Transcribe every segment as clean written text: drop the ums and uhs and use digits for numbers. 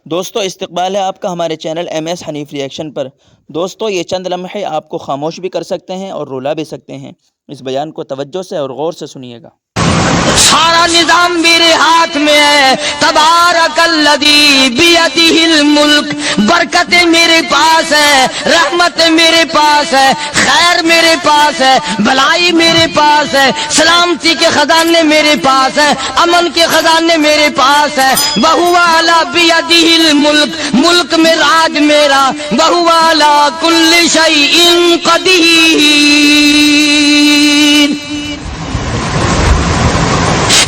دوستو استقبال ہے آپ کا ہمارے channel M S Hanif reaction پر۔ دوستو یہ چند لمحے آپ کو خاموش بھی کر سکتے ہیں اور رلا بھی سکتے ہیں۔ اس بیان کو توجہ سے اور غور سے سنیے گا۔ سارا نظام میرے ہاتھ میں ہے، تبارک الذی بیدہ الملک، برکت میرے پاس ہے، رحمت میرے پاس ہے، خیر میرے پاس ہے، بھلائی میرے پاس ہے، سلامتی کے خزانے میرے پاس ہے، امن کے خزانے میرے پاس ہے۔ وَهُوَ عَلَى بِيَدِهِ الْمُلْک، ملک میں راج میرا، وَهُوَ عَلَى كُلِّ شَيْءٍ قَدِيرٌ۔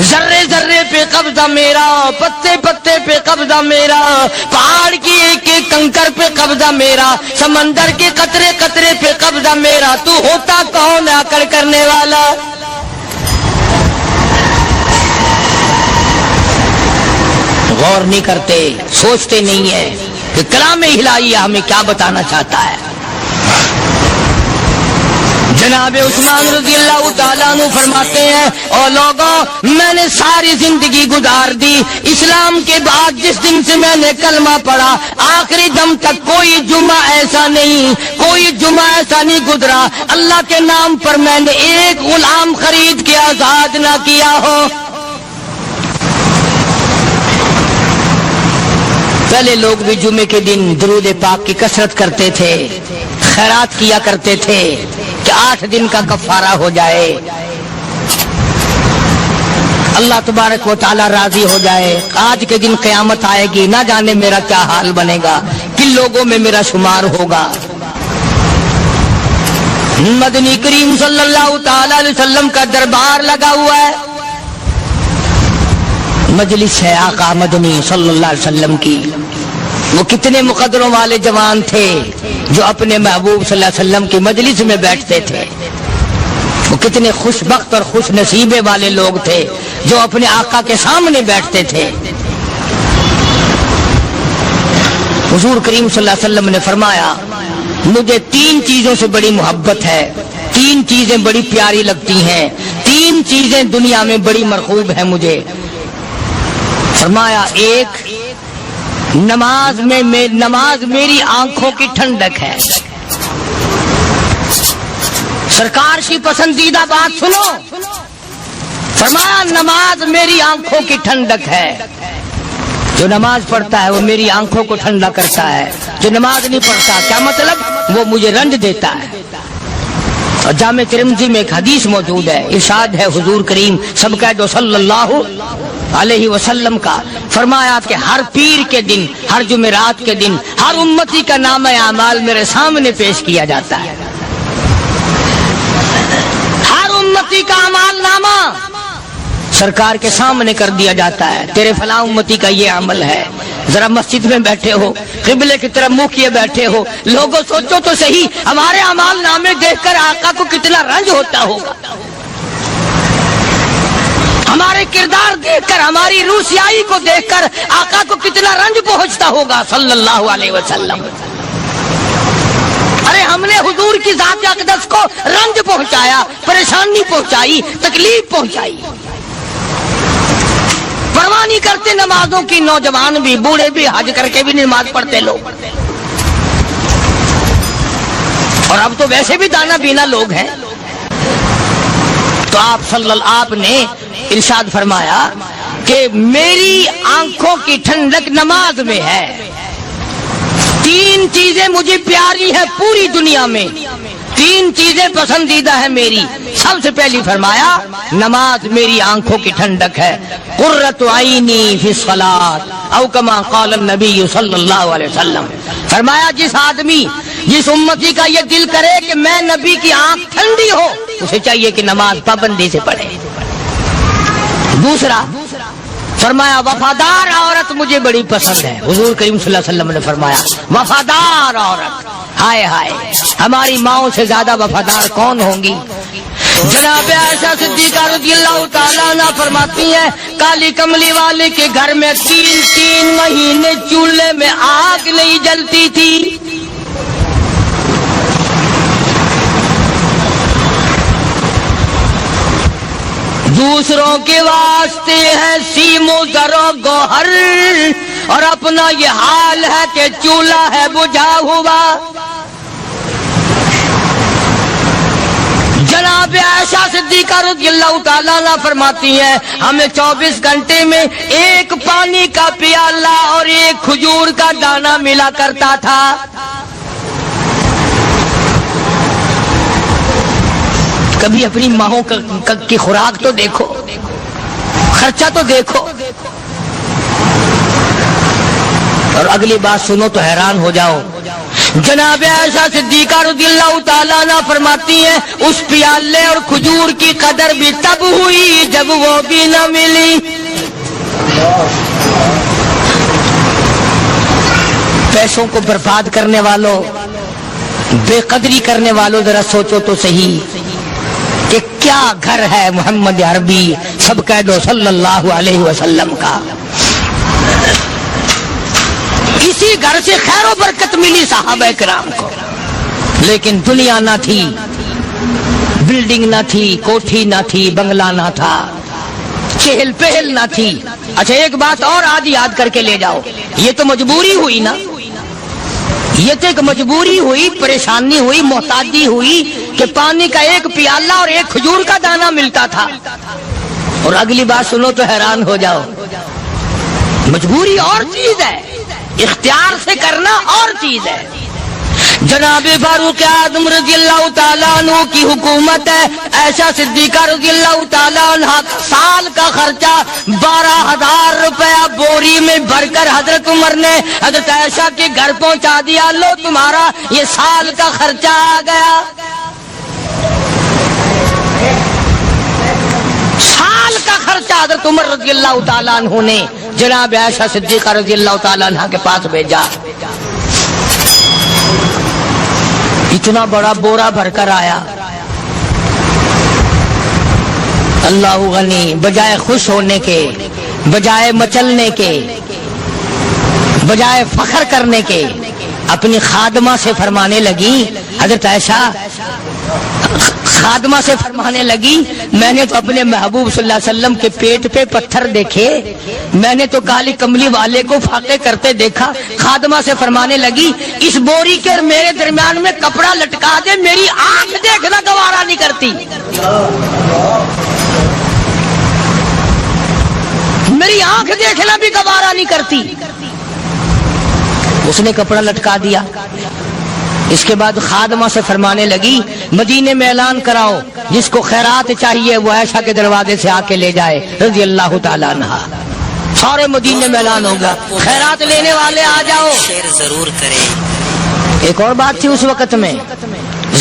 ذرے ذرے پہ قبضہ میرا، پتے پتے پہ قبضہ میرا، پہاڑ کی ایک ایک کنکر پہ قبضہ میرا، سمندر کے قطرے قطرے پہ قبضہ میرا۔ تو ہوتا کون آ کر کرنے والا؟ غور نہیں کرتے، سوچتے نہیں ہیں کہ کلام الہی ہمیں کیا بتانا چاہتا ہے۔ جناب عثمان رضی اللہ تعالیٰ عنہ فرماتے ہیں، اور لوگوں میں نے ساری زندگی گزار دی، اسلام کے بعد جس دن سے میں نے کلمہ پڑھا آخری دم تک کوئی جمعہ ایسا نہیں، کوئی جمعہ ایسا نہیں گزرا اللہ کے نام پر میں نے ایک غلام خرید کے آزاد نہ کیا ہو۔ پہلے لوگ بھی جمعے کے دن درود پاک کی کثرت کرتے تھے، خیرات کیا کرتے تھے کہ 8 دن کا کفارہ ہو جائے، اللہ تبارک و تعالی راضی ہو جائے۔ آج کے دن قیامت آئے گی، نہ جانے میرا کیا حال بنے گا، کن لوگوں میں میرا شمار ہوگا۔ مدنی کریم صلی اللہ تعالی علیہ وسلم کا دربار لگا ہوا ہے، مجلس ہے آقا مدنی صلی اللہ علیہ وسلم کی۔ وہ کتنے مقدروں والے جوان تھے جو اپنے محبوب صلی اللہ علیہ وسلم کی مجلس میں بیٹھتے تھے، وہ کتنے خوش بخت اور خوش نصیبے والے لوگ تھے جو اپنے آقا کے سامنے بیٹھتے تھے۔ حضور کریم صلی اللہ علیہ وسلم نے فرمایا، مجھے 3 چیزوں سے بڑی محبت ہے، 3 چیزیں بڑی پیاری لگتی ہیں، 3 چیزیں دنیا میں بڑی مرغوب ہیں مجھے۔ فرمایا، ایک نماز میری آنکھوں کی ٹھنڈک ہے۔ سرکار کی پسندیدہ بات سنو، فرمایا نماز میری آنکھوں کی ٹھنڈک ہے۔ جو نماز پڑھتا ہے وہ میری آنکھوں کو ٹھنڈا کرتا ہے، جو نماز نہیں پڑھتا کیا مطلب؟ وہ مجھے رنج دیتا ہے۔ اور جامع ترمذی میں ایک حدیث موجود ہے، ارشاد ہے حضور کریم سب کہہ دو صلی اللہ علیہ وسلم کا، فرمایا کہ ہر پیر کے دن، ہر جمعرات کے دن ہر امتی کا نامہ اعمال میرے سامنے پیش کیا جاتا ہے۔ ہر امتی کا اعمال نامہ سرکار کے سامنے کر دیا جاتا ہے، تیرے فلاں امتی کا یہ عمل ہے۔ ذرا مسجد میں بیٹھے ہو، قبلے کی طرف منہ کیے بیٹھے ہو، لوگوں سوچو تو صحیح ہمارے اعمال نامے دیکھ کر آقا کو کتنا رنج ہوتا ہوگا، ہمارے کردار دیکھ کر، ہماری روسیائی کو دیکھ کر آقا کو کتنا رنج پہنچتا ہوگا صلی اللہ علیہ وسلم۔ ارے ہم نے حضور کی ذات اقدس کو رنج پہنچایا، پریشانی پہنچائی، تکلیف پہنچائی، پرواہ نہیں کرتے نمازوں کی، نوجوان بھی بوڑھے بھی حج کر کے بھی نماز پڑھتے لوگ، اور اب تو ویسے بھی دانا بینا لوگ ہیں۔ تو آپ نے ارشاد فرمایا کہ میری آنکھوں کی ٹھنڈک نماز میں ہے، 3 چیزیں مجھے پیاری ہیں پوری دنیا میں، 3 چیزیں پسندیدہ ہیں میری۔ سب سے پہلی فرمایا نماز میری آنکھوں کی ٹھنڈک ہے، قرۃ عینی فی الصلاۃ او کما قال النبی صلی اللہ علیہ وسلم۔ فرمایا جس آدمی، جس امتی کا یہ دل کرے کہ میں نبی کی آنکھ ٹھنڈی ہو، اسے چاہیے کہ نماز پابندی سے پڑھے۔ دوسرا فرمایا وفادار عورت مجھے بڑی پسند ہے، حضور کریم صلی اللہ علیہ وسلم نے فرمایا وفادار عورت، ہائے ہائے ہماری ماؤں سے زیادہ وفادار کون ہوں گی؟ جناب عائشہ صدیقہ رضی اللہ تعالیٰ عنہ فرماتی ہیں، کالی کملی والے کے گھر میں 3 مہینے چولہے میں آگ نہیں جلتی تھی۔ دوسروں کے واسطے ہے سیم و زر و گوہر، اور اپنا یہ حال ہے کہ چولہا ہے بجھا ہوا۔ جناب عائشہ صدیقہ رضی اللہ تعالیٰ عنہ فرماتی ہیں ہمیں 24 گھنٹے میں ایک پانی کا پیالہ اور ایک کھجور کا دانہ ملا کرتا تھا۔ کبھی اپنی ماہوں کی خوراک تو دیکھو، خرچہ تو دیکھو، اور اگلی بات سنو تو حیران ہو جاؤ۔ جناب عائشہ صدیقہ رضی اللہ تعالیٰ عنہ فرماتی ہیں اس پیالے اور کھجور کی قدر بھی تب ہوئی جب وہ بھی نہ ملی۔ پیسوں کو برباد کرنے والوں، بے قدری کرنے والوں، ذرا سوچو تو صحیح کہ کیا گھر ہے محمد عربی، سب کہہ دو صلی اللہ علیہ وسلم کا۔ اسی گھر سے خیر و برکت ملی صحابہ کرام کو، لیکن دنیا نہ تھی، بلڈنگ نہ تھی، کوٹھی نہ تھی، بنگلہ نہ تھا، چہل پہل نہ تھی۔ اچھا ایک بات اور آج یاد کر کے لے جاؤ، یہ تو مجبوری ہوئی نا، یہ تو ایک مجبوری ہوئی، پریشانی ہوئی، محتاجی ہوئی کہ پانی کا ایک پیالہ اور ایک کھجور کا دانہ ملتا تھا۔ اور اگلی بات سنو تو حیران ہو جاؤ، مجبوری اور چیز ہے، اختیار سے کرنا اور چیز ہے۔ جناب فاروق اعظم رضی اللہ تعالیٰ عنہ کی حکومت ہے، عائشہ صدیقہ رضی اللہ تعالیٰ عنہ سال کا خرچہ 12,000 روپیہ بوری میں بھر کر حضرت عمر نے حضرت عائشہ کے گھر پہنچا دیا، لو تمہارا یہ سال کا خرچہ آ گیا۔ سال کا خرچہ حضرت عمر رضی اللہ تعالیٰ عنہ نے جناب عائشہ صدیقہ رضی اللہ تعالیٰ عنہ کے پاس بھیجا۔ اتنا بڑا بورا بھر کر آیا۔ اللہ غنی، بجائے خوش ہونے کے، بجائے مچلنے کے، بجائے فخر کرنے کے، اپنی خادمہ سے فرمانے لگی، حضرت عائشہ خادمہ سے فرمانے لگی میں نے تو اپنے محبوب صلی اللہ علیہ وسلم کے پیٹ پہ پتھر دیکھے، میں نے تو کالی کملی والے کو فاقے کرتے دیکھا۔ خادمہ سے فرمانے لگی اس بوری کے اور میرے درمیان میں کپڑا لٹکا دے، میری آنکھ دیکھنا گوارا نہیں کرتی، میری آنکھ دیکھنا بھی گوارا نہیں کرتی۔ اس نے کپڑا لٹکا دیا۔ اس کے بعد خادمہ سے فرمانے لگی مدینے میں اعلان کراؤ، جس کو خیرات چاہیے وہ عائشہ کے دروازے سے آ کے لے جائے رضی اللہ تعالیٰ عنہ۔ سارے مدینے میں اعلان ہوگا، خیرات لینے والے آ جاؤ۔ شیئر ضرور کریں۔ ایک اور بات تھی اس وقت میں،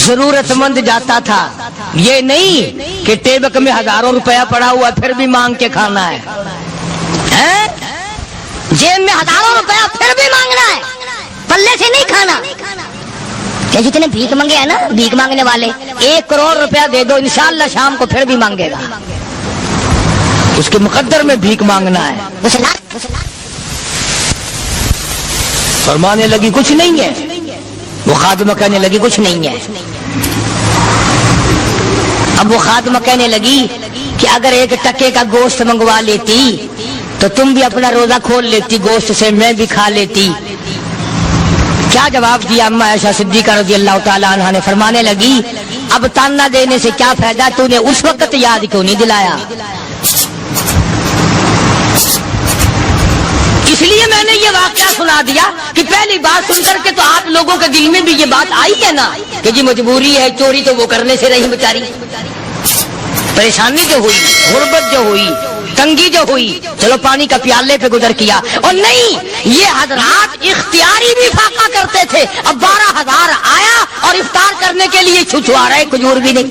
ضرورت مند جاتا تھا، یہ نہیں کہ ٹیبک میں ہزاروں روپیہ پڑا ہوا پھر بھی مانگ کے کھانا ہے، جیب میں ہزاروں روپیہ پھر بھی مانگنا ہے، پلے سے نہیں کھانا۔ کہ جتنے بھیک مانگے ہیں نا، بھیک مانگنے والے 1 کروڑ روپیہ دے دو انشاءاللہ شام کو پھر بھی مانگے گا، اس کے مقدر میں بھیک مانگنا ہے۔ فرمانے لگی کچھ نہیں ہے، وہ خادمہ کہنے لگی کچھ نہیں ہے۔ اب وہ خادمہ کہنے لگی کہ اگر 1 ٹکے کا گوشت منگوا لیتی تو تم بھی اپنا روزہ کھول لیتی، گوشت سے میں بھی کھا لیتی۔ کیا جواب دیا اما عائشہ صدیقہ رضی اللہ تعالیٰ عنہ نے؟ فرمانے لگی اب تانا دینے سے کیا فائدہ، تو نے اس وقت یاد کیوں نہیں دلایا؟ اس لیے میں نے یہ واقعہ سنا دیا کہ پہلی بات سن کر کے تو آپ لوگوں کے دل میں بھی یہ بات آئی ہے نا کہ جی مجبوری ہے، چوری تو وہ کرنے سے رہی بیچاری، پریشانی جو ہوئی، غربت جو ہوئی، تنگی جو ہوئی، چلو پانی کا پیالے پہ گزر کیا۔ اور نہیں، یہ حضرات اختیاری بھی فاقہ کرتے تھے۔ اب 12,000 آیا اور افطار کرنے کے لیے چھچوا رہے، کھجور بھی نہیں۔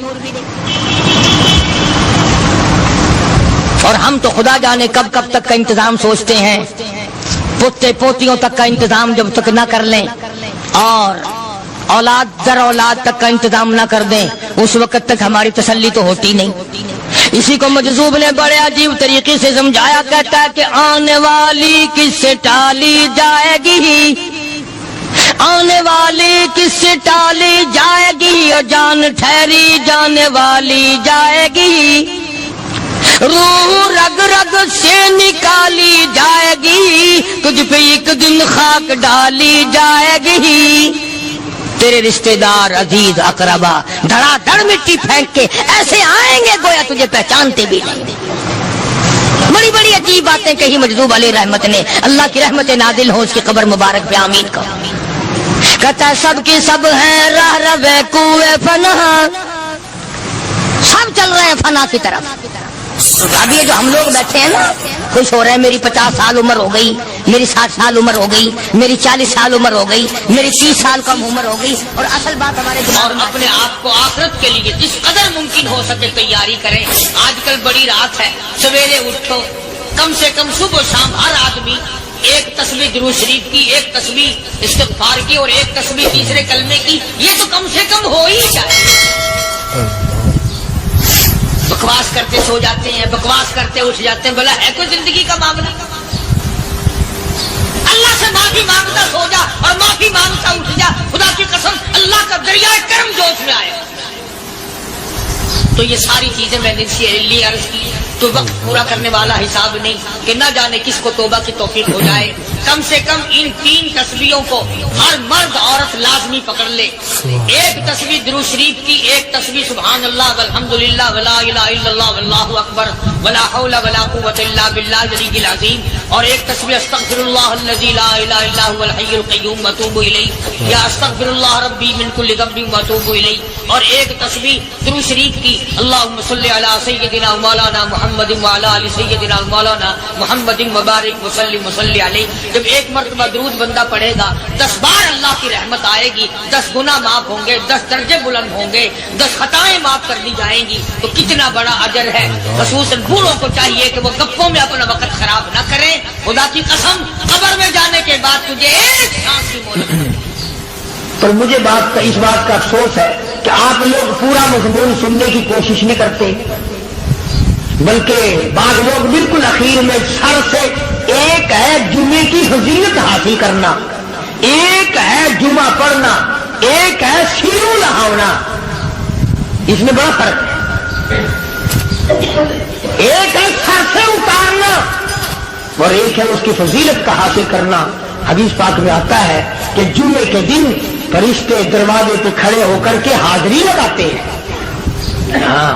اور ہم تو خدا جانے کب کب تک کا انتظام سوچتے ہیں، پوتے پوتیوں تک کا انتظام جب تک نہ کر لیں اور اولاد در اولاد تک کا انتظام نہ کر دیں، اس وقت تک ہماری تسلی تو ہوتی نہیں۔ اسی کو مجذوب نے بڑے عجیب طریقے سے سمجھایا، کہتا ہے کہ آنے والی کس سے ٹالی جائے گی، آنے والی کس سے ٹالی جائے گی، اور جان ٹھہری جانے والی جائے گی۔ روح رگ رگ سے نکالی جائے گی، تجھ پہ ایک دن خاک ڈالی جائے گی، تیرے رشتہ دار عزیز اقربا دھڑا دھڑ مٹی پھینک کے ایسے آئیں گے گویا تجھے پہچانتے بھی نہیں۔ بڑی بڑی عجیب باتیں کہی مجذوب علیہ رحمت نے، اللہ کی رحمت نازل ہو اس کی قبر مبارک پہ آمین کہو۔ کہتا ہے سب کی سب ہیں راہ روے کوئے فنا، سب چل رہے ہیں فنا کی طرف۔ اب یہ جو ہم لوگ بیٹھے ہیں نا خوش ہو رہے ہیں، میری 50 سال عمر ہو گئی، میری 60 سال عمر ہو گئی، میری 40 سال عمر ہو گئی، میری 30 سال کم عمر ہو گئی، اور اصل بات ہمارے اور اپنے آپ کو آخرت کے لیے جس قدر ممکن ہو سکے تیاری کریں۔ آج کل بڑی رات ہے، سویرے اٹھو، کم سے کم صبح و شام ہر آدمی ایک تسبیح درود شریف کی، ایک تسبیح استغفار کی، اور ایک تسبیح تیسرے کلمے کی، یہ تو کم سے کم ہو ہی جائے۔ بکواس کرتے سو جاتے ہیں، بکواس کرتے اٹھ جاتے ہیں، بھلا ہے کوئی زندگی کا معاملہ؟ اللہ سے معافی مانگتا سو جا اور معافی مانگتا اٹھ جا، خدا کی قسم اللہ کا دریائے کرم جوش میں آئے۔ تو یہ ساری چیزیں میں نے لیے عرض کی، تو وقت پورا کرنے والا حساب نہیں کہ نہ جانے کس کو توبہ کی توفیق ہو جائے۔ کم سے کم ان 3 تسبیحوں کو ہر مرد عورت لازمی پکڑ لے۔ ایک تسبیح درود شریف کی، ایک تسبیح سبحان اللہ والحمدللہ ولا الہ الا اللہ واللہ اکبر ولا حول ولا قوۃ الا باللہ العلی العظیم، اور ایک تسبیح استغفر اللہ الذی لا الہ الا هو الحی القیوم واتوب الیہ، یا استغفر اللہ ربی من کل ذنب واتوب الیہ، اور ایک تسبیح درود شریف کی اللہم صلی علی سیدنا مولانا محمد وعلی آل سیدنا مولانا محمد مبارک وسلم وصلی علیہ۔ جب ایک مرتبہ درود بندہ پڑھے گا 10 بار اللہ کی رحمت آئے گی، 10 گناہ معاف ہوں گے، 10 درجے بلند ہوں گے، 10 خطائیں معاف کر دی جائیں گی، تو کتنا بڑا اجر ہے۔ خصوصاً بوڑھوں کو چاہیے کہ وہ گپوں میں اپنا وقت خراب نہ کریں۔ خدا کی قسم قبر میں جانے کے بعد تجھے ایک سانس کی مہلت نہیں۔ پر مجھے اس بات کا افسوس ہے کہ آپ لوگ پورا مضمون سننے کی کوشش نہیں کرتے، بلکہ بعض لوگ بالکل اخیر میں سر سے، ایک ہے جمعے کی فضیلت حاصل کرنا، ایک ہے جمعہ پڑھنا، ایک ہے سیرو لہاونا، اس میں بڑا فرق ہے۔ ایک ہے سر سے اتارنا اور ایک ہے اس کی فضیلت کا حاصل کرنا۔ حدیث پاک میں آتا ہے کہ جمعے کے دن فرشتے دروازے پہ کھڑے ہو کر کے حاضری لگاتے ہیں۔ ہاں،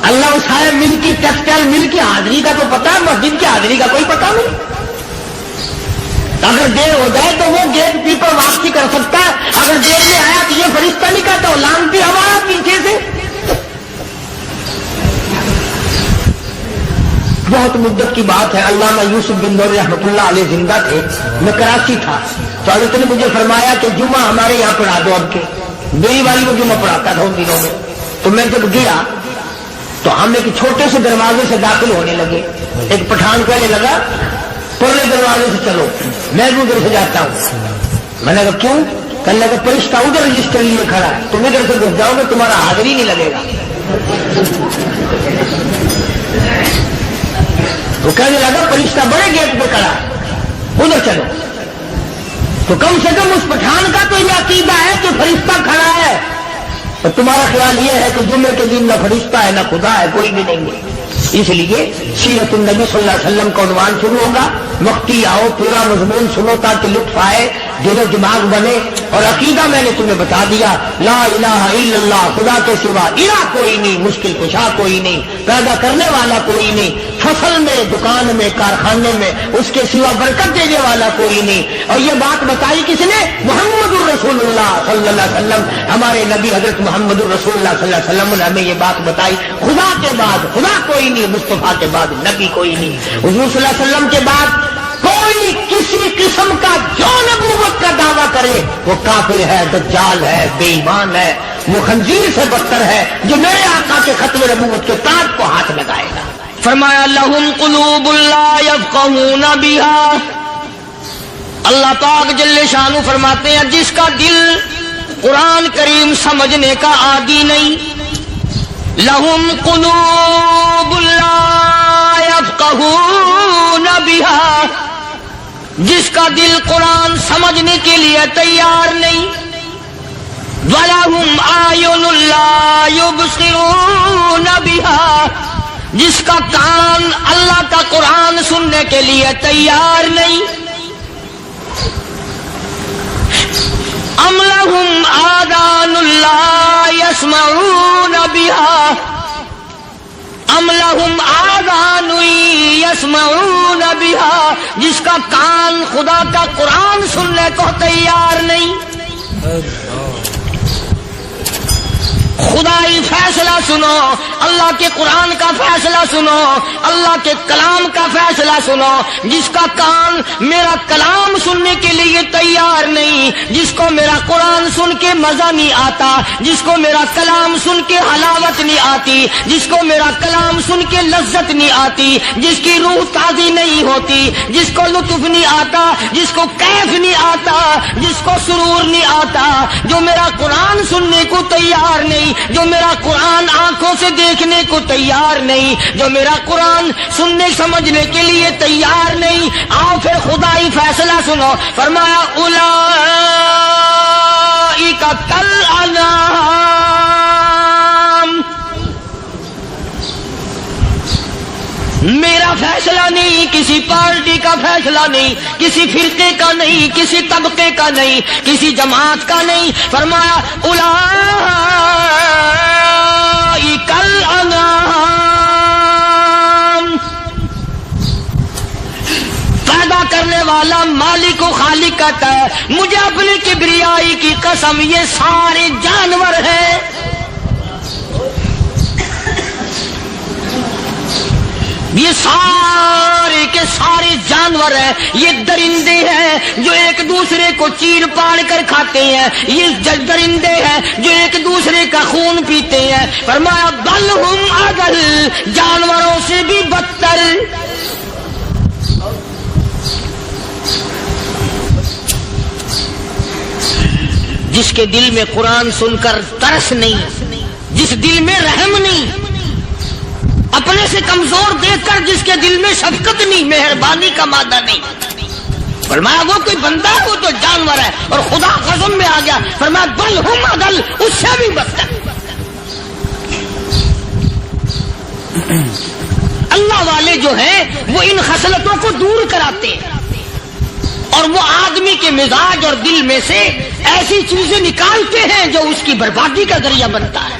اللہ اسے مل کی ٹیکسٹائل مل کی حاضری کا تو پتا ہے، مسجد کی حاضری کا کوئی پتا نہیں۔ اگر دیر ہو جائے تو وہ گیٹ کیپر واپسی کر سکتا ہے، اگر دیر میں آیا تو یہ فرشتہ نہیں کہتا، وہ لانتی ہوا پیچھے سے۔ بہت مدت کی بات ہے، علامہ یوسف بن نور رحمۃ اللہ علیہ زندہ تھے، میں کراچی تھا، تو حضرت نے مجھے فرمایا کہ جمعہ ہمارے یہاں پڑھا دو اب کے۔ میری والی وہ جمعہ پڑھاتا تھا ان دنوں میں، تو میں جب گیا تو ہم ایک چھوٹے سے دروازے سے داخل ہونے لگے۔ ایک پٹھان کہنے لگا پرلے دروازے سے چلو، میں بھی ادھر سے جاتا ہوں۔ میں نے کہا کیوں؟ کہنے لگا فرشتہ ادھر رجسٹر لیے کھڑا ہے، تم ادھر سے گھس جاؤ گے تمہارا حاضری نہیں لگے گا۔ وہ کہنے لگا فرشتہ بڑے گیٹ پہ کھڑا ہے، ادھر چلو۔ تو کم سے کم اس پٹھان کا تو یہ عقیدہ ہے کہ فرشتہ کھڑا ہے، اور تمہارا خیال یہ ہے کہ جمعے کے دن نہ فرشتہ ہے نہ خدا ہے، کوئی بھی نہیں ہے۔ اس لیے سیرت النبی صلی اللہ علیہ وسلم کا عنوان شروع ہوگا، وقتی آؤ پورا مضمون سنو تاکہ لطف آئے، دل و دماغ بنے۔ اور عقیدہ میں نے تمہیں بتا دیا، لا الہ الا اللہ، خدا کے سوا الہ کوئی نہیں، مشکل کشا کوئی نہیں، پیدا کرنے والا کوئی نہیں، فصل میں، دکان میں، کارخانے میں اس کے سوا برکت دینے والا کوئی نہیں۔ اور یہ بات بتائی کس نے؟ محمد الرسول اللہ صلی اللہ علیہ وسلم، ہمارے نبی حضرت محمد الرسول اللہ صلی اللہ علیہ وسلم نے ہمیں یہ بات بتائی، خدا کے بعد خدا کوئی نہیں، مصطفیٰ کے بعد نبی کوئی نہیں، حضور صلی اللہ علیہ وسلم کے بعد کوئی کسی قسم کا جو نبوت کا دعویٰ کرے وہ کافر ہے، دجال ہے، بے ایمان ہے، وہ خنزیر سے بدتر ہے جو میرے آقا کے ختم نبوت کے تاج کو ہاتھ لگائے گا۔ فرمایا لہم قلوب لا یفقہون بہا، اللہ پاک جل شانہ فرماتے ہیں جس کا دل قرآن کریم سمجھنے کا عادی نہیں، لہم قلوب لا یفقہون بہا، جس کا دل قرآن سمجھنے کے لیے تیار نہیں، وَلَهُمْ أَعْيُنٌ لَا يُبْصِرُونَ بِهَا، جس کا کان اللہ کا قرآن سننے کے لیے تیار نہیں. ام لہم آذان لا یسمعون بہا ام لہم آذان یسمعون بہا جس کا کان خدا کا قرآن سننے کو تیار نہیں. خدائی فیصلہ سنو، اللہ کے قرآن کا فیصلہ سنو، اللہ کے کلام کا فیصلہ سنو. جس کا کان میرا کلام سننے کے لیے تیار نہیں، جس کو میرا قرآن سن کے مزہ نہیں آتا، جس کو میرا کلام سن کے حلاوت نہیں آتی، جس کو میرا کلام سن کے لذت نہیں آتی، جس کی روح تازی نہیں ہوتی، جس کو لطف نہیں آتا، جس کو کیف نہیں آتا، جس کو سرور نہیں آتا، جو میرا قرآن سننے کو تیار نہیں، جو میرا قرآن آنکھوں سے دیکھنے کو تیار نہیں، جو میرا قرآن سننے سمجھنے کے لیے تیار نہیں. آؤ پھر خدائی فیصلہ سنو. فرمایا اولئک کالانعام، میرا فیصلہ نہیں، کسی پارٹی کا فیصلہ نہیں، کسی فرقے کا نہیں، کسی طبقے کا نہیں، کسی جماعت کا نہیں. فرمایا اولئک الانعام. پیدا کرنے والا مالک و خالق کہتا ہے مجھے اپنی کبریائی کی قسم یہ سارے جانور ہیں. یہ سارے کے سارے جانور ہیں، یہ درندے ہیں جو ایک دوسرے کو چیر پاڑ کر کھاتے ہیں، یہ درندے ہیں جو ایک دوسرے کا خون پیتے ہیں. فرمایا بل ہم اضل، جانوروں سے بھی بدتر. جس کے دل میں قرآن سن کر ترس نہیں، جس دل میں رحم نہیں، اپنے سے کمزور دیکھ کر جس کے دل میں شفقت نہیں، مہربانی کا مادہ نہیں. فرمایا وہ کوئی بندہ ہے، وہ تو جانور ہے. اور خدا قسم میں آ گیا، فرمایا بل ہم اضل، اس سے بھی بدتر. اللہ والے جو ہیں وہ ان خصلتوں کو دور کراتے ہیں اور وہ آدمی کے مزاج اور دل میں سے ایسی چیزیں نکالتے ہیں جو اس کی بربادی کا ذریعہ بنتا ہے.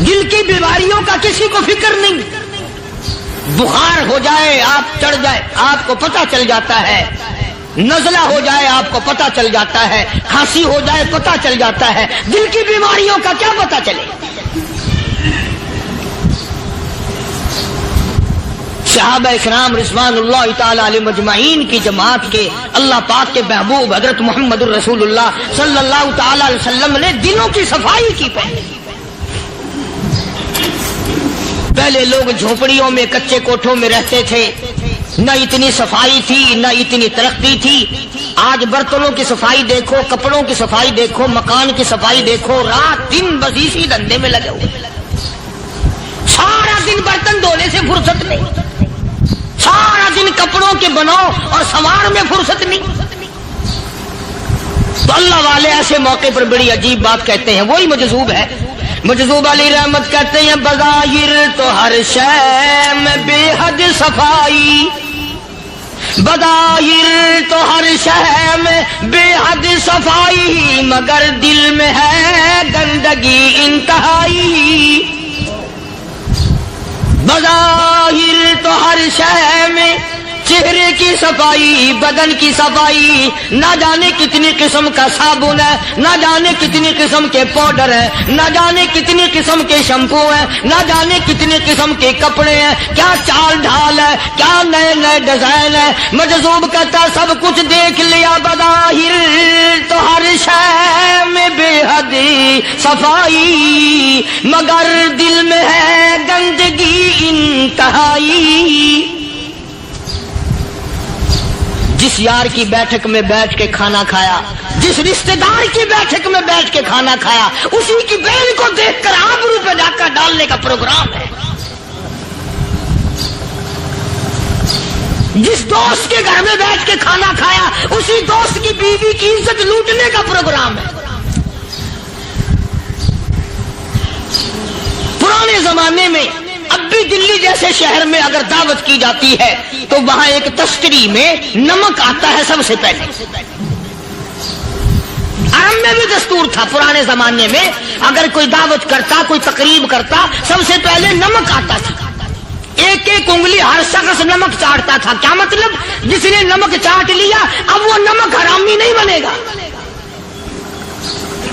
دل کی بیماریوں کا کسی کو فکر نہیں. بخار ہو جائے آپ چڑھ جائے آپ کو پتہ چل جاتا ہے، نزلہ ہو جائے آپ کو پتہ چل جاتا ہے، کھانسی ہو جائے پتہ چل جاتا ہے. دل کی بیماریوں کا کیا پتہ چلے؟ صحابہ اکرام رضوان اللہ تعالی علیہم اجمعین کی جماعت کے اللہ پاک کے محبوب حضرت محمد الرسول اللہ صلی اللہ تعالی علیہ وسلم نے دلوں کی صفائی کی. پہلے لوگ جھونپڑیوں میں کچے کوٹھوں میں رہتے تھے، نہ اتنی صفائی تھی نہ اتنی ترقی تھی. آج برتنوں کی صفائی دیکھو، کپڑوں کی صفائی دیکھو، مکان کی صفائی دیکھو، رات دن بس اسی دھندے میں لگے ہوئے. سارا دن برتن دھونے سے فرصت نہیں، سارا دن کپڑوں کے بناؤ اور سنوار میں فرصت نہیں. تو اللہ والے ایسے موقع پر بڑی عجیب بات کہتے ہیں. وہی مجذوب ہے، مجذوب علی رحمت کہتے ہیں بظاہر تو ہر شے میں بے حد صفائی، بظاہر تو ہر شے میں بے حد صفائی، مگر دل میں ہے گندگی انتہائی. بظاہر تو ہر شے میں چہرے کی صفائی، بدن کی صفائی، نہ جانے کتنی قسم کا صابن ہے، نہ جانے کتنی قسم کے پاؤڈر ہیں، نہ جانے کتنی قسم کے شیمپو ہیں، نہ جانے کتنی قسم کے کپڑے ہیں، کیا چال ڈھال ہے، کیا نئے نئے ڈیزائن ہے. مجذوب کہتا سب کچھ دیکھ لیا، بظاہر تو ہر شے میں بے حد صفائی، مگر دل میں ہے گندگی انتہائی. جس یار کی بیٹھک میں بیٹھ کے کھانا کھایا، جس رشتہ دار کی بیٹھک میں بیٹھ کے کھانا کھایا، اسی کی بہن کو دیکھ کر آبرو پہ ڈاکہ ڈالنے کا پروگرام ہے. جس دوست کے گھر میں بیٹھ کے کھانا کھایا، اسی دوست کی بیوی کی عزت لوٹنے کا پروگرام ہے. پرانے زمانے میں اب بھی دلی جیسے شہر میں اگر دعوت کی جاتی ہے تو وہاں ایک تشتری میں نمک آتا ہے سب سے پہلے. عرب میں بھی دستور تھا پرانے زمانے میں، اگر کوئی دعوت کرتا، کوئی تقریب کرتا، سب سے پہلے نمک آتا تھا. ایک ایک انگلی ہر شخص نمک چاٹتا تھا. کیا مطلب؟ جس نے نمک چاٹ لیا اب وہ نمک حرامی نہیں بنے گا.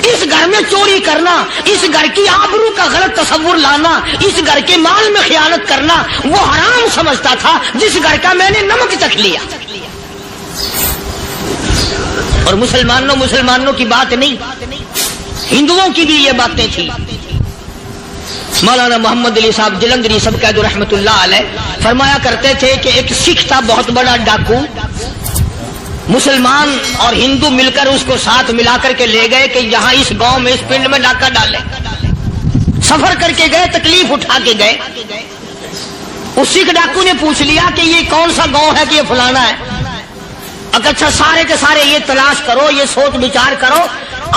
اس گھر میں چوری کرنا، اس گھر کی آبرو کا غلط تصور لانا، اس گھر کے مال میں خیانت کرنا وہ حرام سمجھتا تھا جس گھر کا میں نے نمک چکھ لیا. اور مسلمانوں کی بات نہیں، ہندوؤں کی بھی یہ باتیں تھی. مولانا محمد علی صاحب جلندری سب قید رحمت اللہ علیہ فرمایا کرتے تھے کہ ایک سکھ تھا بہت بڑا ڈاکو، مسلمان اور ہندو مل کر اس کو ساتھ ملا کر کے لے گئے کہ یہاں اس گاؤں میں اس پنڈ میں ڈاکہ ڈالے. سفر کر کے گئے، تکلیف اٹھا کے گئے. اس سکھ ڈاکو نے پوچھ لیا کہ یہ کون سا گاؤں ہے کہ یہ فلانا ہے. اچھا سارے کے سارے یہ تلاش کرو، یہ سوچ بچار کرو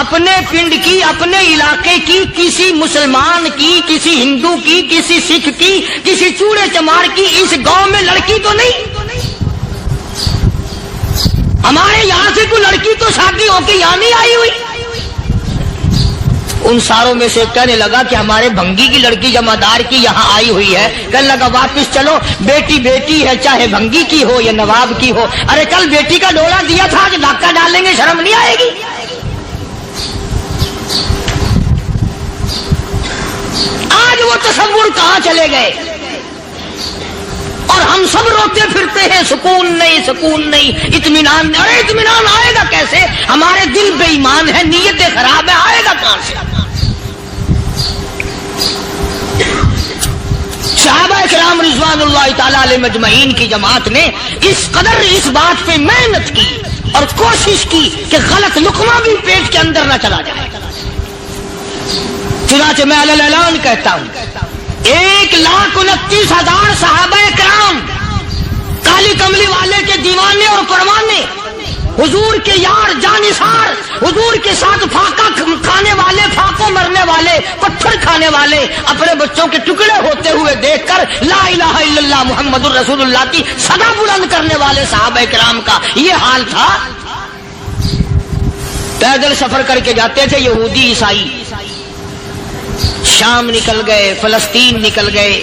اپنے پنڈ کی، اپنے علاقے کی، کسی مسلمان کی، کسی ہندو کی، کسی سکھ کی، کسی چوڑے چمار کی اس گاؤں میں لڑکی تو نہیں. ہمارے یہاں سے کوئی لڑکی تو شادی ہو کے یہاں نہیں آئی ہوئی. ان ساروں میں سے کہنے لگا کہ ہمارے بھنگی کی لڑکی جمعدار کی یہاں آئی ہوئی ہے. کہنے لگا واپس چلو، بیٹی بیٹی ہے چاہے بھنگی کی ہو یا نواب کی ہو. ارے کل بیٹی کا ڈولا دیا تھا، آج ڈاکہ ڈالیں گے، شرم نہیں آئے گی؟ آج وہ تصور کہاں چلے گئے؟ اور ہم سب روتے پھرتے ہیں سکون نہیں، اطمینان نہیں. ارے اطمینان آئے گا کیسے؟ ہمارے دل بے ایمان ہے، نیتیں خراب ہے، آئے گا کہاں سے؟ صحابہ کرام رضوان اللہ تعالی علیہ مجمعین کی جماعت نے اس قدر اس بات پہ محنت کی اور کوشش کی کہ غلط لقمہ بھی پیٹ کے اندر نہ چلا جائے. چنانچہ میں علی الاعلان کہتا ہوں 1,29,000 صحابہ کرام کالی کملی والے کے دیوانے اور پروانے، حضور کے یار جانثار، حضور کے ساتھ فاقہ کھانے والے، فاقوں مرنے والے، پتھر کھانے والے، اپنے بچوں کے ٹکڑے ہوتے ہوئے دیکھ کر لا الہ الا اللہ محمد الرسول اللہ کی صدا بلند کرنے والے صحابہ کرام کا یہ حال تھا. پیدل سفر کر کے جاتے تھے یہودی عیسائی. شام نکل گئے، فلسطین نکل گئے،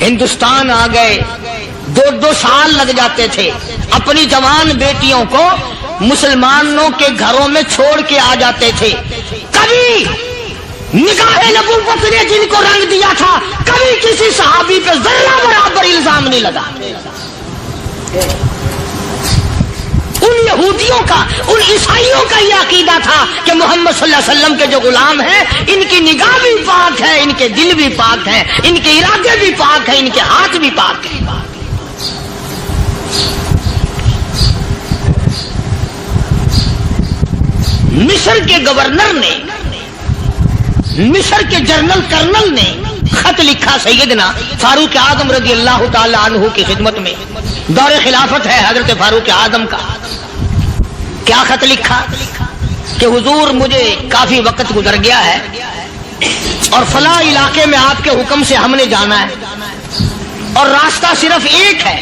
ہندوستان آ گئے. 2 سال لگ جاتے تھے. اپنی جوان بیٹیوں کو مسلمانوں کے گھروں میں چھوڑ کے آ جاتے تھے. کبھی نگاہ نبوت نے جن کو رنگ دیا تھا کبھی کسی صحابی پہ ذرہ برابر الزام نہیں لگا. ان یہودیوں کا، ان عیسائیوں کا یہ عقیدہ تھا کہ محمد صلی اللہ علیہ وسلم کے جو غلام ہیں ان کی نگاہ بھی پاک ہے، ان کے دل بھی پاک ہیں، ان کے ارادے بھی پاک ہیں، ان کے ہاتھ بھی پاک ہیں. مصر کے گورنر نے، مصر کے جنرل کرنل نے خط لکھا سیدنا فاروق اعظم رضی اللہ تعالی عنہ کی خدمت میں. دور خلافت ہے حضرت فاروق اعظم کا. کیا خط لکھا کہ حضور مجھے کافی وقت گزر گیا ہے اور فلاں علاقے میں آپ کے حکم سے ہم نے جانا ہے اور راستہ صرف ایک ہے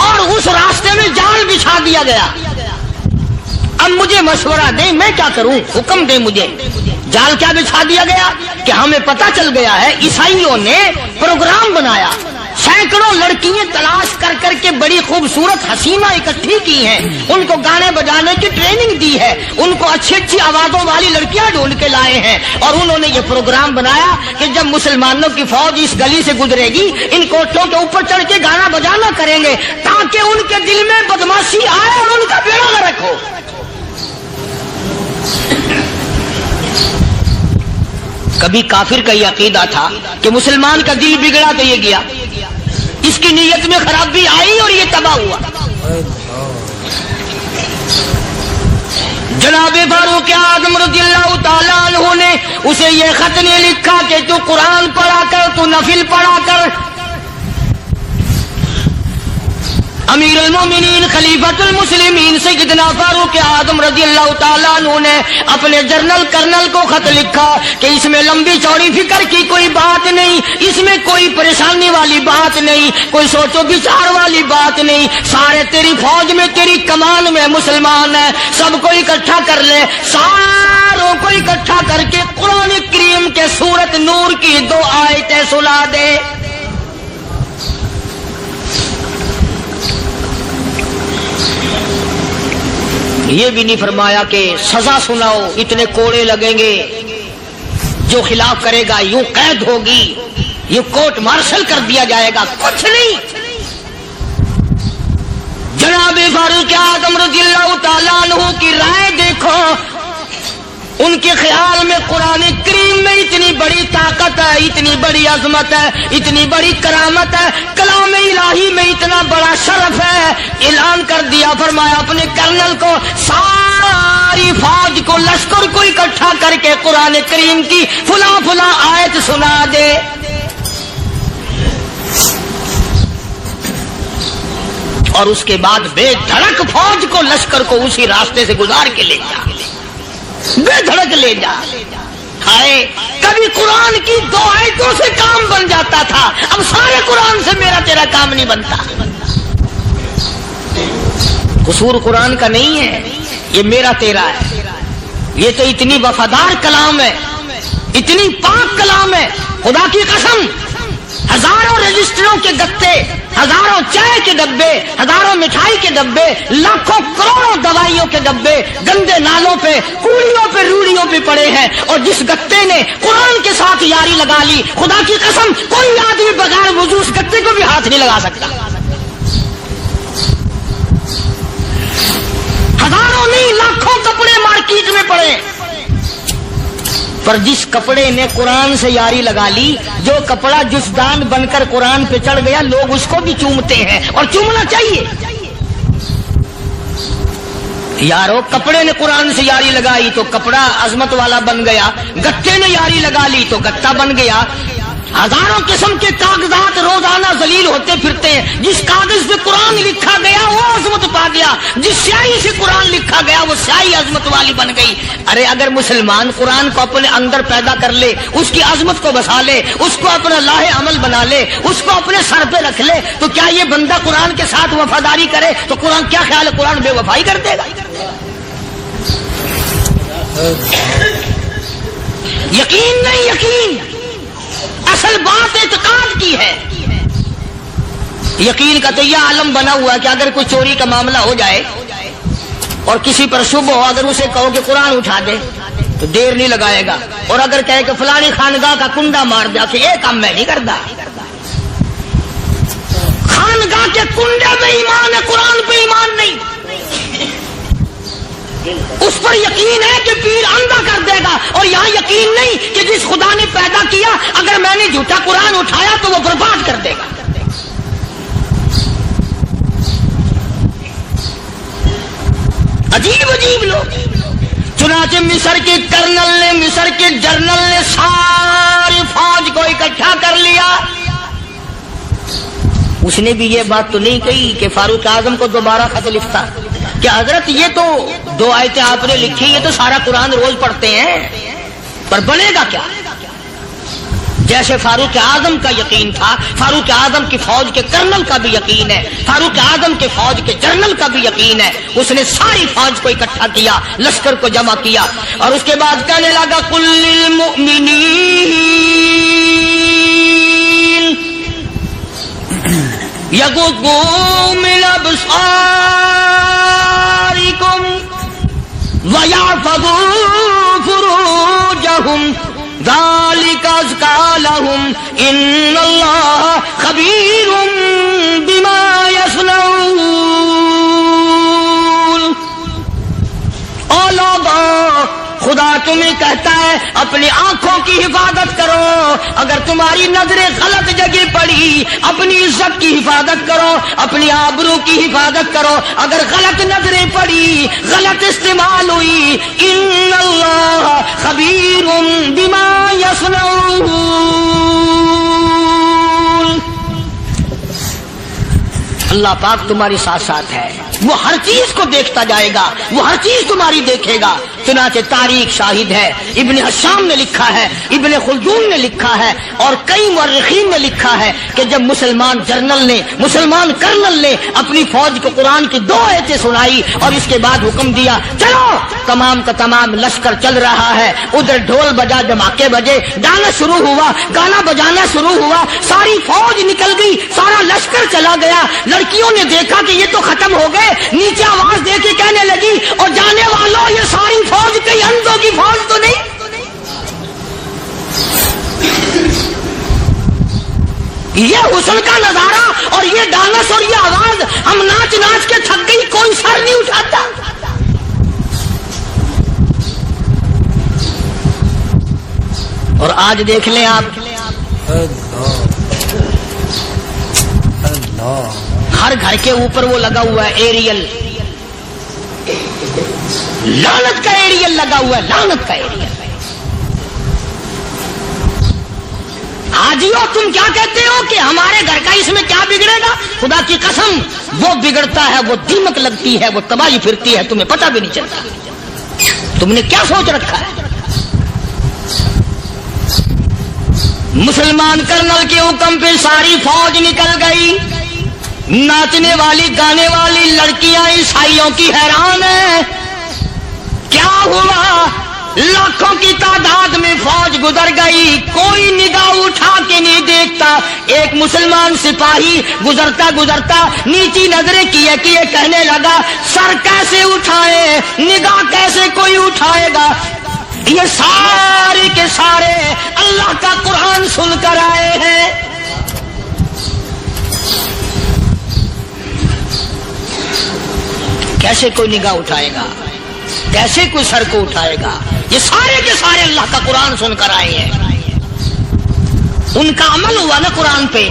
اور اس راستے میں جال بچھا دیا گیا. اب مجھے مشورہ دیں میں کیا کروں، حکم دیں مجھے. جال کیا بچھا دیا گیا کہ ہمیں پتہ چل گیا ہے عیسائیوں نے پروگرام بنایا، سینکڑوں لڑکیاں تلاش کر کر کے بڑی خوبصورت حسینہ اکٹھی کی ہیں، ان کو گانے بجانے کی ٹریننگ دی ہے، ان کو اچھی اچھی آوازوں والی لڑکیاں ڈھونڈ کے لائے ہیں اور انہوں نے یہ پروگرام بنایا کہ جب مسلمانوں کی فوج اس گلی سے گزرے گی ان کوٹوں کے اوپر چڑھ کے گانا بجانا کریں گے تاکہ ان کے دل میں بدماشی آئے اور ان کا بیڑا غرق ہو. کبھی کافر کا یہ عقیدہ تھا کہ مسلمان کا دل بگڑا تو یہ گیا، اس کی نیت میں خرابی آئی اور یہ تباہ ہوا. جناب فاروق اعظم رضی اللہ تعالیٰ عنہ نے اسے یہ خط نے لکھا کہ تو قرآن پڑھا کر، تو نفل پڑھا کر، امیر المومنین خلیفۃ المسلمین سیدنا فاروق اعظم رضی اللہ تعالیٰ عنہ نے اپنے جنرل کرنل کو خط لکھا کہ اس میں لمبی چوڑی فکر کی کوئی بات نہیں، اس میں کوئی پریشانی والی بات نہیں، کوئی سوچ و بچار والی بات نہیں، سارے تیری فوج میں تیری کمان میں مسلمان ہیں، سب کو اکٹھا کر لے، ساروں کو اکٹھا کر کے قرآن کریم کے سورت نور کی 2 آیتیں سنا دے۔ یہ بھی نہیں فرمایا کہ سزا سناؤ، اتنے کوڑے لگیں گے، جو خلاف کرے گا یوں قید ہوگی، یوں کورٹ مارشل کر دیا جائے گا، کچھ نہیں۔ جناب فاروق اعظم رضی اللہ تعالیٰ عنہ کی رائے دیکھو، ان کے خیال میں قرآن کریم میں اتنی بڑی طاقت ہے، اتنی بڑی عظمت ہے، اتنی بڑی کرامت ہے، کلام الہی میں اتنا بڑا شرف ہے، اعلان کر دیا، فرمایا اپنے کرنل کو ساری فوج کو لشکر کو اکٹھا کر کے قرآن کریم کی فلاں فلاں آیت سنا دے۔ اور اس کے بعد بے دھڑک فوج کو لشکر کو اسی راستے سے گزار کے لے جا، بے دھڑک لے جا۔ ہائے کبھی قرآن کی 2 آیتوں سے کام بن جاتا تھا، اب سارے قرآن سے میرا تیرا کام نہیں بنتا۔ قصور قرآن کا نہیں ہے، یہ میرا تیرا ہے، یہ تو اتنی وفادار کلام ہے، اتنی پاک کلام ہے، خدا کی قسم ہزاروں رجسٹروں کے گتے، ہزاروں چائے کے ڈبے، ہزاروں مٹھائی کے ڈبے، لاکھوں کروڑوں دوائیوں کے ڈبے گندے نالوں پہ، کوڑیوں پہ، روڑیوں پہ پڑے ہیں، اور جس گتے نے قرآن کے ساتھ یاری لگا لی، خدا کی قسم کوئی آدمی بغیر وضو اس گتے کو بھی ہاتھ نہیں لگا سکتا۔ ہزاروں نہیں لاکھوں کپڑے مارکیٹ میں پڑے، پر جس کپڑے نے قرآن سے یاری لگا لی، جو کپڑا جسدان بن کر قرآن پہ چڑھ گیا، لوگ اس کو بھی چومتے ہیں، اور چومنا چاہیے۔ یارو کپڑے نے قرآن سے یاری لگائی تو کپڑا عظمت والا بن گیا، گتے نے یاری لگا لی تو گتا بن گیا۔ ہزاروں قسم کے کاغذات روزانہ ذلیل ہوتے پھرتے ہیں، جس کاغذ پہ قرآن لکھا گیا وہ عظمت پا گیا، جس سیاہی سے قرآن لکھا گیا وہ سیاہی عظمت والی بن گئی۔ ارے اگر مسلمان قرآن کو اپنے اندر پیدا کر لے، اس کی عظمت کو بسا لے، اس کو اپنا لاہ عمل بنا لے، اس کو اپنے سر پہ رکھ لے، تو کیا یہ بندہ قرآن کے ساتھ وفاداری کرے تو قرآن کیا خیال ہے قرآن بے وفائی کر دے گا؟ یقین نہیں، یقین اصل بات اعتقاد کی ہے۔ یقین کا تو یہ عالم بنا ہوا کہ اگر کوئی چوری کا معاملہ ہو جائے اور کسی پر شبہ ہو، اگر اسے کہو کہ قرآن اٹھا دے تو دیر نہیں لگائے گا، اور اگر کہے کہ فلانی خانگاہ کا کنڈا مار دیا کہ یہ کام میں نہیں کرتا۔ خانگاہ کے کنڈے میں ایمان ہے، قرآن پہ ایمان نہیں۔ اس پر یقین ہے کہ پیر اندھا کر دے گا، اور یہاں یقین نہیں کہ جس خدا نے پیدا کیا اگر میں نے جھوٹا قرآن اٹھایا تو وہ برباد کر دے گا۔ عجیب عجیب لوگ۔ چنانچہ مصر کے کرنل نے، مصر کے جنرل نے ساری فوج کو اکٹھا کر لیا۔ اس نے بھی یہ بات تو نہیں کہی کہ فاروق اعظم کو دوبارہ خط لکھتا کہ حضرت یہ تو 2 آیتیں آپ نے لکھی، یہ تو سارا قرآن روز پڑھتے ہیں، پر بنے گا کیا؟ جیسے فاروق اعظم کا یقین تھا، فاروق اعظم کی فوج کے کرنل کا بھی یقین ہے، فاروق اعظم کے فوج کے جنرل کا بھی یقین ہے۔ اس نے ساری فوج کو اکٹھا کیا، لشکر کو جمع کیا، اور اس کے بعد کہنے لگا قل للمؤمنین یغضوا من ابصارکم وَيَحْفَظُوا فُرُوجَهُمْ ذَلِكَ أَزْكَىٰ لَهُمْ إِنَّ اللَّهَ خَبِيرٌ بِمَا يَصْنَعُونَ۔ او لوگوں، خدا تمہیں کہتا ہے اپنی آنکھوں کی حفاظت کرو، اگر تمہاری نظریں غلط جگہ پڑی اپنی عزت کی حفاظت کرو، اپنی آبرو کی حفاظت کرو، اگر غلط نظریں پڑی، غلط استعمال ہوئی، ان اللہ خبیر بما یصنعون۔ اللہ پاک تمہاری ساتھ ساتھ ہے، وہ ہر چیز کو دیکھتا جائے گا، وہ ہر چیز تمہاری دیکھے گا۔ چنانچہ تاریخ شاہد ہے، ابن حشام نے لکھا ہے، ابن خلدون نے لکھا ہے، اور کئی مورخین نے لکھا ہے کہ جب مسلمان جنرل نے، مسلمان کرنل نے اپنی فوج کو قرآن کی 2 آیتیں سنائی اور اس کے بعد حکم دیا چلو، تمام کا تمام لشکر چل رہا ہے، ادھر ڈھول بجا، دھماکے بجے، گانا شروع ہوا، گانا بجانا شروع ہوا، ساری فوج نکل گئی، سارا لشکر چلا گیا۔ لڑکیوں نے دیکھا کہ یہ تو ختم ہو گئے، نیچے آواز دے کے کہنے لگی اور جانے والوں یہ ساری فوج کئی اندھوں کی فوج تو نہیں؟ یہ حسن کا نظارہ اور یہ ڈانس اور یہ آواز، ہم ناچ ناچ کے تھک گئی، کوئی سر نہیں اٹھاتا۔ اور آج دیکھ لیں آپ، ہر گھر کے اوپر وہ لگا ہوا ہے ایریل، لعنت کا ایریل لگا ہوا ہے، لعنت کا ایریل۔ حاجیو تم کیا کہتے ہو کہ ہمارے گھر کا اس میں کیا بگڑے گا؟ خدا کی قسم وہ بگڑتا ہے، وہ دیمک لگتی ہے، وہ تباہی پھرتی ہے، تمہیں پتہ بھی نہیں چلتا۔ تم نے کیا سوچ رکھا ہے؟ مسلمان کرنل کے حکم پہ ساری فوج نکل گئی، ناچنے والی گانے والی لڑکیاں عیسائیوں کی حیران ہیں، کیا ہوا؟ لاکھوں کی تعداد میں فوج گزر گئی، کوئی نگاہ اٹھا کے نہیں دیکھتا۔ ایک مسلمان سپاہی گزرتا گزرتا نیچی نظریں کیے کہنے لگا سر کیسے اٹھائے، نگاہ کیسے کوئی اٹھائے گا؟ یہ سارے کے سارے اللہ کا قرآن سن کر آئے ہیں۔ کیسے کوئی نگاہ اٹھائے گا؟ کیسے کوئی سر کو اٹھائے گا؟ یہ سارے کے سارے اللہ کا قرآن سن کر آئے ہیں۔ ان کا عمل ہوا نا قرآن پہ،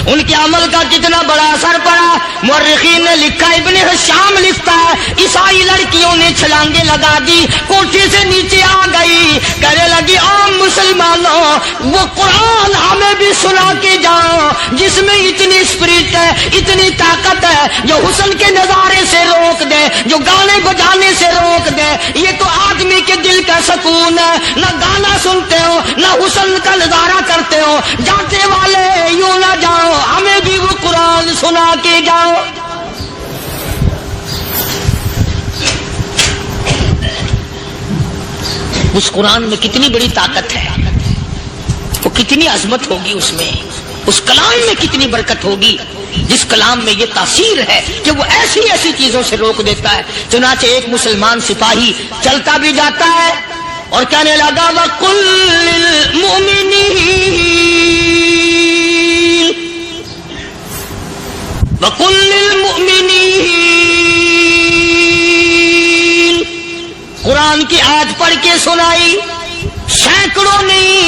ان کے عمل کا کتنا بڑا اثر پڑا۔ مورخین نے لکھا، ابن حشام لکھتا ہے عیسائی لڑکیوں نے چھلانگیں لگا دی، کوٹھی سے نیچے آ گئی، کہنے لگی عام مسلمانوں وہ قرآن ہمیں بھی سنا کے جاؤ جس میں اتنی اسپرٹ ہے، اتنی طاقت ہے، جو حسن کے نظارے سے روک دے، جو گانے بجانے سے روک دے۔ یہ تو آدمی کے دل کا سکون ہے، نہ گانا سنتے ہو نہ حسن کا نظارہ کرتے ہو۔ جاتے والے یوں نہ جاؤ، ہمیں بھی وہ قرآن سنا کے جاؤ۔ اس قرآن میں کتنی بڑی طاقت ہے، وہ کتنی عظمت ہوگی اس میں، اس کلام میں کتنی برکت ہوگی، جس کلام میں یہ تاثیر ہے کہ وہ ایسی ایسی چیزوں سے روک دیتا ہے۔ چنانچہ ایک مسلمان سپاہی چلتا بھی جاتا ہے اور کہنے لگا وَقُلْ لِلْمُؤْمِنِينَ وَقُلْ لِلْمُؤْمِنِينَ، قرآن کی آیت پڑھ کے سنائی۔ سینکڑوں نہیں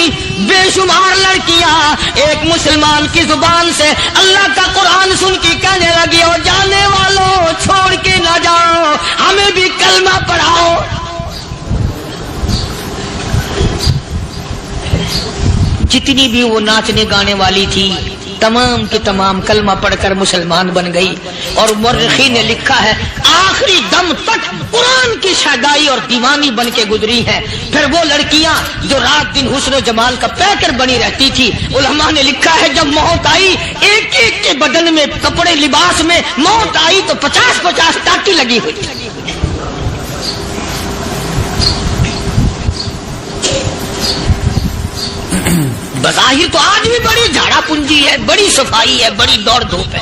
بے شمار لڑکیاں ایک مسلمان کی زبان سے اللہ کا قرآن سن کے کہنے لگی اور جانے والوں چھوڑ کے نہ جاؤ، ہمیں بھی کلمہ پڑھاؤ۔ جتنی بھی وہ ناچنے گانے والی تھی تمام کی تمام کلمہ پڑھ کر مسلمان بن گئی۔ اور مورخین نے لکھا ہے آخری دم تک قرآن کی شیدائی اور دیوانی بن کے گزری ہے۔ پھر وہ لڑکیاں جو رات دن حسن و جمال کا پیکر بنی رہتی تھی، علماء نے لکھا ہے جب موت آئی ایک ایک کے بدن میں کپڑے لباس میں موت آئی تو 50-50 ٹاٹی لگی ہوئی تھی۔ بظاہر تو آج بھی بڑی جھاڑا پنجی ہے، بڑی صفائی ہے، بڑی دوڑ دھوپ ہے۔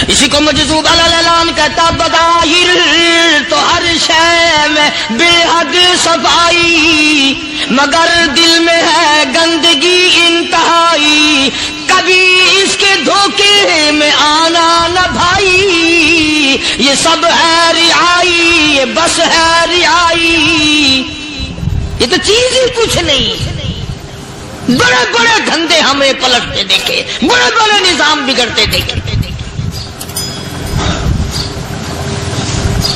اسی کو مجذوب الالام کہتا بظاہر تو ہر شے میں بے حد صفائی، مگر دل میں ہے گندگی انتہائی، کبھی اس کے دھوکے میں آنا نہ بھائی، یہ سب ہے رعائی، یہ بس ہے رعائی، یہ تو چیز ہی کچھ نہیں۔ بڑے بڑے دھندے ہمیں پلٹتے دیکھے، بڑے بڑے نظام بگڑتے دیکھے۔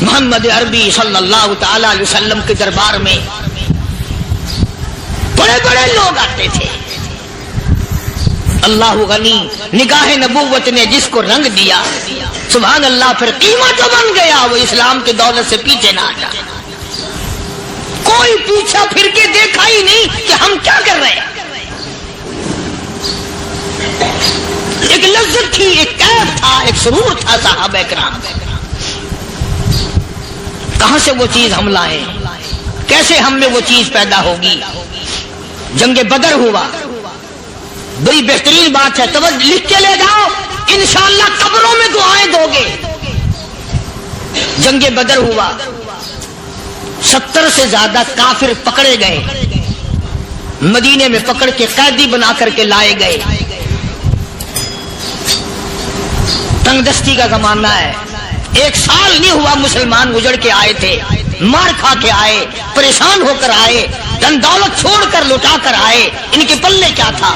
محمد عربی صلی اللہ تعالی علیہ وسلم کے دربار میں بڑے بڑے لوگ آتے تھے۔ اللہ غنی، نگاہ نبوت نے جس کو رنگ دیا سبحان اللہ. پھر قیمت جو بن گیا وہ اسلام کی دولت سے پیچھے نہ ہٹا. کوئی پیچھا پھر کے دیکھا ہی نہیں کہ ہم کیا کر رہے ہیں. ایک لذت تھی، ایک کیف تھا، ایک سرور تھا صحابہ کرام. کہاں سے وہ چیز ہم لائیں؟ کیسے ہم میں وہ چیز پیدا ہوگی؟ جنگ بدر ہوا، بڑی بہترین بات ہے، توجہ لکھ کے لے جاؤ، انشاءاللہ قبروں میں دعائیں دو گے. جنگ بدر ہوا، 70 سے زیادہ کافر پکڑے گئے، مدینے میں پکڑ کے قیدی بنا کر کے لائے گئے. تنگ دستی کا زمانہ ہے، 1 سال نہیں ہوا مسلمان اجڑ کے آئے تھے، مار کھا کے آئے، پریشان ہو کر آئے، دن دولت چھوڑ کر لٹا کر آئے. ان کے پلے کیا تھا؟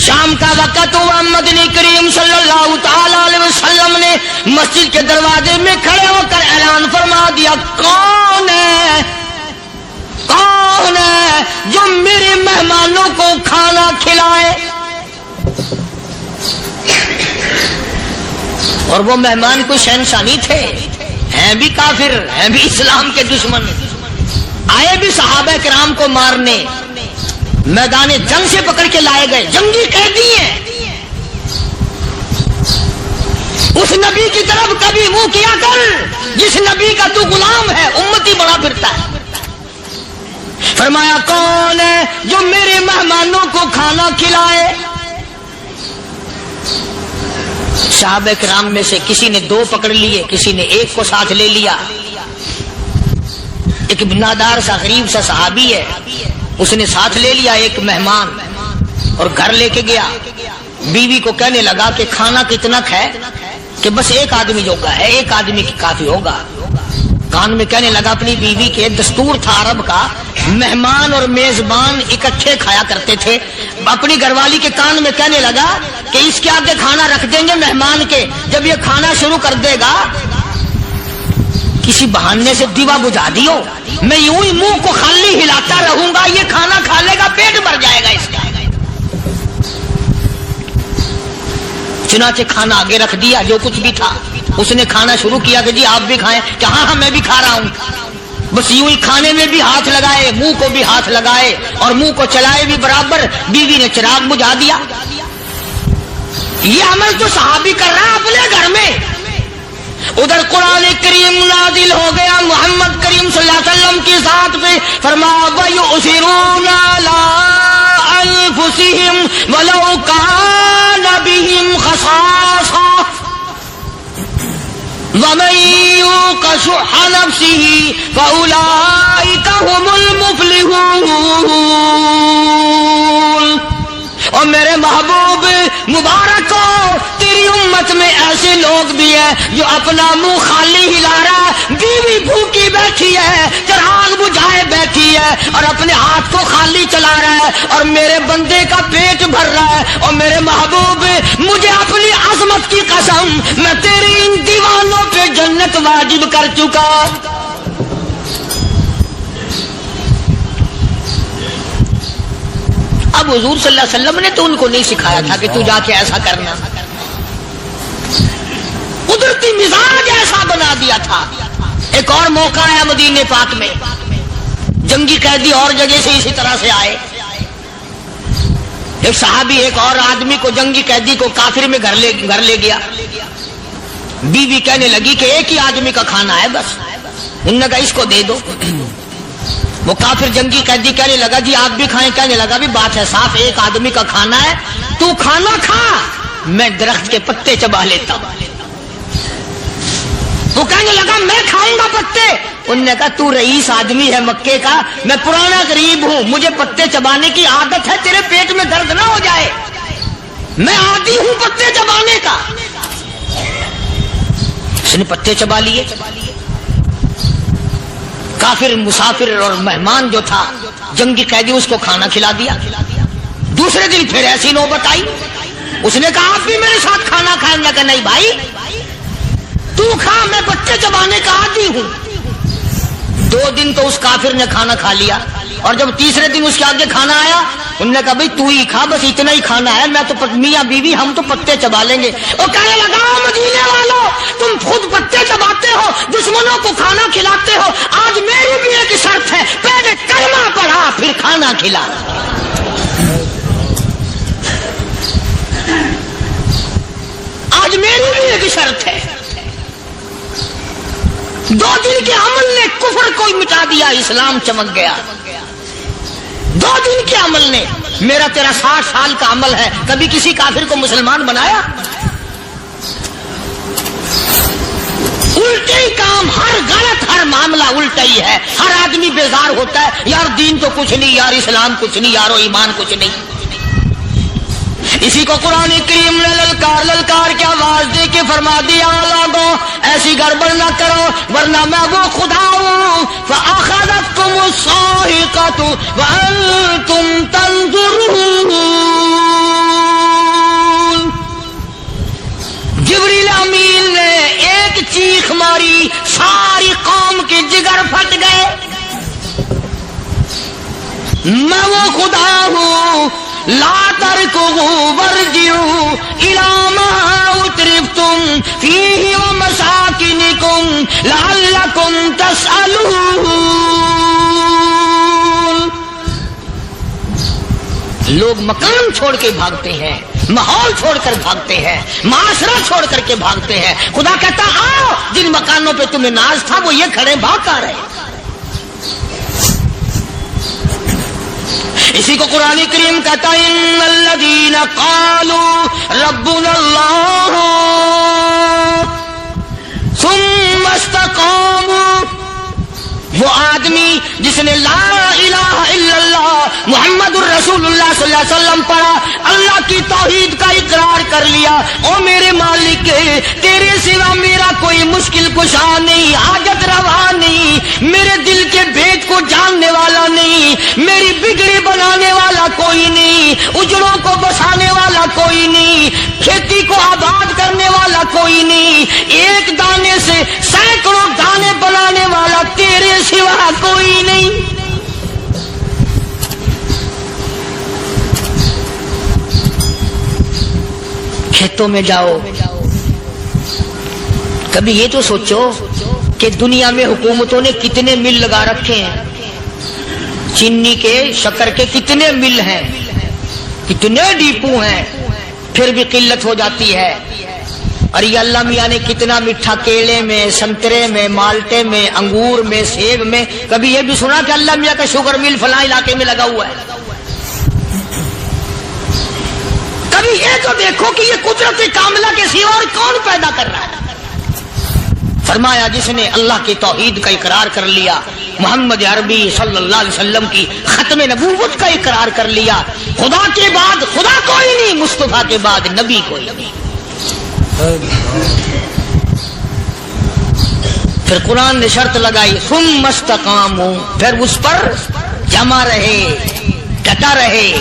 شام کا وقت ہوا، مدنی کریم صلی اللہ تعالی علیہ وسلم نے مسجد کے دروازے میں کھڑے ہو کر اعلان فرما دیا، کون ہے جو میرے مہمانوں کو کھانا کھلائے؟ اور وہ مہمان کوئی شہنشاہ تھے، ہیں بھی کافر، ہیں بھی اسلام کے دشمن، آئے بھی صحابہ کرام کو مارنے، میدان جنگ سے پکڑ کے لائے گئے، جنگی قیدی ہیں. اس نبی کی طرف کبھی منہ کیا کر جس نبی کا تو غلام ہے، امتی بڑا پھرتا ہے. فرمایا کون ہے جو میرے مہمانوں کو کھانا کھلائے؟ صحابہ کرام میں سے کسی نے 2 پکڑ لیے، کسی نے 1 کو ساتھ لے لیا. ایک بنادار سا غریب سا صحابی ہے، اس نے ساتھ لے لیا ایک مہمان اور گھر لے کے گیا. بیوی کو کہنے لگا کہ کھانا کتنا ہے؟ کہ بس 1 آدمی جو کا ہے، 1 آدمی کی کافی ہوگا. کان میں کہنے لگا اپنی بیوی کے، دستور تھا عرب کا، مہمان اور میزبان اکٹھے کھایا کرتے تھے. اپنی گھر والی کے کان میں کہنے لگا کہ اس کے آگے کھانا رکھ دیں گے مہمان کے، جب یہ کھانا شروع کر دے گا کسی بہانے سے دیوا بجھا دیو، میں یوں ہی منہ کو خالی ہلاتا رہوں گا، یہ کھانا کھا لے گا، پیٹ بھر جائے گا اس کا. چنانچہ کھانا آگے رکھ دیا، جو کچھ بھی تھا. اس نے کھانا شروع کیا کہ جی آپ بھی کھائیں، کہ ہاں میں بھی کھا رہا ہوں. بس یوں ہی کھانے میں بھی ہاتھ لگائے، منہ کو بھی ہاتھ لگائے اور منہ کو چلائے بھی برابر. بیوی نے چراغ بجھا دیا. یہ عمل جو صحابی کر رہا ہے اپنے گھر میں. ادھر قرآن کریم نازل ہو گیا محمد کریم صلی اللہ علیہ وسلم کی ذات پہ، فرمایا وَيُؤْثِرُونَ عَلَىٰ أَنفُسِهِمْ وَلَوْ كَانَ بِهِمْ خَصَاصَةٌ وَمَن يُوقَ شُحَّ نَفْسِهِ فَأُولَٰئِكَ هُمُ الْمُفْلِحُونَ. اور میرے محبوب مبارک ہو، تیری امت میں ایسے لوگ بھی ہیں جو اپنا منہ خالی ہلا رہا ہے، بیوی بھوکی بیٹھی ہے، چراغ بجھائے بیٹھی ہے اور اپنے ہاتھ کو خالی چلا رہا ہے اور میرے بندے کا پیٹ بھر رہا ہے. اور میرے محبوب مجھے اپنی عظمت کی قسم، میں تیری ان دیوانوں پہ جنت واجب کر چکا. اب حضور صلی اللہ علیہ وسلم نے تو ان کو نہیں سکھایا تھا کہ تو جا کے ایسا کرنا، قدرتی مزاج ایسا بنا دیا تھا. ایک اور موقع آیا مدینے پاک میں، جنگی قیدی اور جگہ سے اسی طرح سے آئے. ایک صحابی ایک اور آدمی کو، جنگی قیدی کو کافر میں گھر لے گیا. بیوی کہنے لگی کہ 1 ہی آدمی کا کھانا ہے بس. انہوں نے کہا اس کو دے دو. وہ کافر جنگی قیدی کہنے لگا جی آپ بھی کھائیں. کہنے لگا بھی بات ہے صاف، 1 آدمی کا کھانا ہے، تو کھانا کھا، میں درخت کے پتے چبا لیتا ہوں. وہ کہنے لگا میں کھاؤں گا پتے. انہوں نے کہا تو رئیس آدمی ہے مکے کا، میں پرانا غریب ہوں، مجھے پتے چبانے کی عادت ہے، تیرے پیٹ میں درد نہ ہو جائے، میں عادی ہوں پتے چبانے کا. اس نے پتے چبا لیے. کافر مسافر اور مہمان جو تھا جنگی قیدی، اس کو کھانا کھلا دیا. دوسرے دن پھر ایسی نوبت آئی. اس نے کہا آپ بھی میرے ساتھ کھانا کھائیں گے؟ کہ نہیں بھائی تو کھا، میں بچے چبانے کا عادی ہوں. 2 دن تو اس کافر نے کھانا کھا لیا اور جب تیسرے دن اس کے آگے کھانا آیا انہوں نے کہا بھائی تو ہی کھا، بس اتنا ہی کھانا ہے، میں تو میاں بیوی ہم تو پتے چبا لیں گے۔ وہ کہنے لگا مدینے والوں تم خود پتے چباتے ہو، دشمنوں کو کھانا کھلاتے ہو، آج میری بھی ایک شرط ہے، پہلے کلمہ پڑھا پھر کھانا کھلا۔ آج میری بھی ایک شرط ہے۔ 2 دن کے عمل نے کفر کو مٹا دیا، اسلام چمک گیا۔ 2 دن کے عمل نے، میرا تیرا 60 سال کا عمل ہے، کبھی کسی کافر کو مسلمان بنایا؟ الٹے ہی کام، ہر غلط، ہر معاملہ الٹا ہی ہے۔ ہر آدمی بیزار ہوتا ہے، یار دین تو کچھ نہیں، یار اسلام کچھ نہیں، یارو ایمان کچھ نہیں۔ اسی کو قرآن کریم نے للکار کے آواز دے کے فرما دیا لوگوں ایسی گڑبڑ نہ کرو ورنہ میں وہ خدا ہوں فَأَخَذَتْكُمُ الصَّاعِقَةُ وَأَنْتُمْ تَنظُرُونَ۔ جبریل امین نے ایک چیخ ماری، ساری قوم کے جگر پھٹ گئے۔ میں وہ خدا ہوں لا تركضوا وارجعوا إلى ما أترفتم فيه ومساكنكم لعلكم تسألون۔ لوگ مکان چھوڑ کے بھاگتے ہیں، ماحول چھوڑ کر بھاگتے ہیں، معاشرہ چھوڑ کر کے بھاگتے ہیں۔ خدا کہتا آؤ جن مکانوں پہ تمہیں ناز تھا وہ یہ کھڑے بھاگ کر رہے۔ اسی کو قرآن کریم کہتا ہے ان الذین قالوا ربنا اللہ ثم استقاموا، وہ آدمی جس نے لا الہ الا اللہ محمد الرسول اللہ صلی اللہ علیہ وسلم پڑھا، اللہ کی توحید کا اقرار کر لیا، او میرے مالک تیرے سوا میرا کوئی مشکل کشا نہیں، حاجت روا نہیں، میرے دل کے بھید کو جاننے والا نہیں، میری بگڑی بنانے والا کوئی نہیں، اجڑوں کو بسانے والا کوئی نہیں، کھیتی کو آباد کرنے والا کوئی نہیں، ایک دانے سے سینکڑوں دانے بنانے والا تیرے سوا کوئی نہیں۔ کھیتوں میں جاؤ، کبھی یہ تو سوچو کہ دنیا میں حکومتوں نے کتنے مل لگا رکھے ہیں، چینی کے، شکر کے کتنے مل ہیں، کتنے ڈیپو ہیں، پھر بھی قلت ہو جاتی ہے۔ اور یہ اللہ میاں نے کتنا میٹھا کیلے میں، سنترے میں، مالٹے میں، انگور میں، سیب میں، کبھی یہ بھی سنا کہ اللہ میاں کا شوگر مل فلاں علاقے میں لگا ہوا ہے؟ کبھی یہ تو دیکھو کہ یہ قدرت کاملہ کے سوا اور کون پیدا کر رہا ہے؟ فرمایا جس نے اللہ کی توحید کا اقرار کر لیا، محمد عربی صلی اللہ علیہ وسلم کی ختم نبوت کا اقرار کر لیا، خدا کے بعد خدا کوئی نہیں، مصطفیٰ کے بعد نبی کوئی نہیں۔ پھر قرآن نے شرط لگائی ثم استقاموا، پھر اس پر جمع رہے، ڈٹا رہے،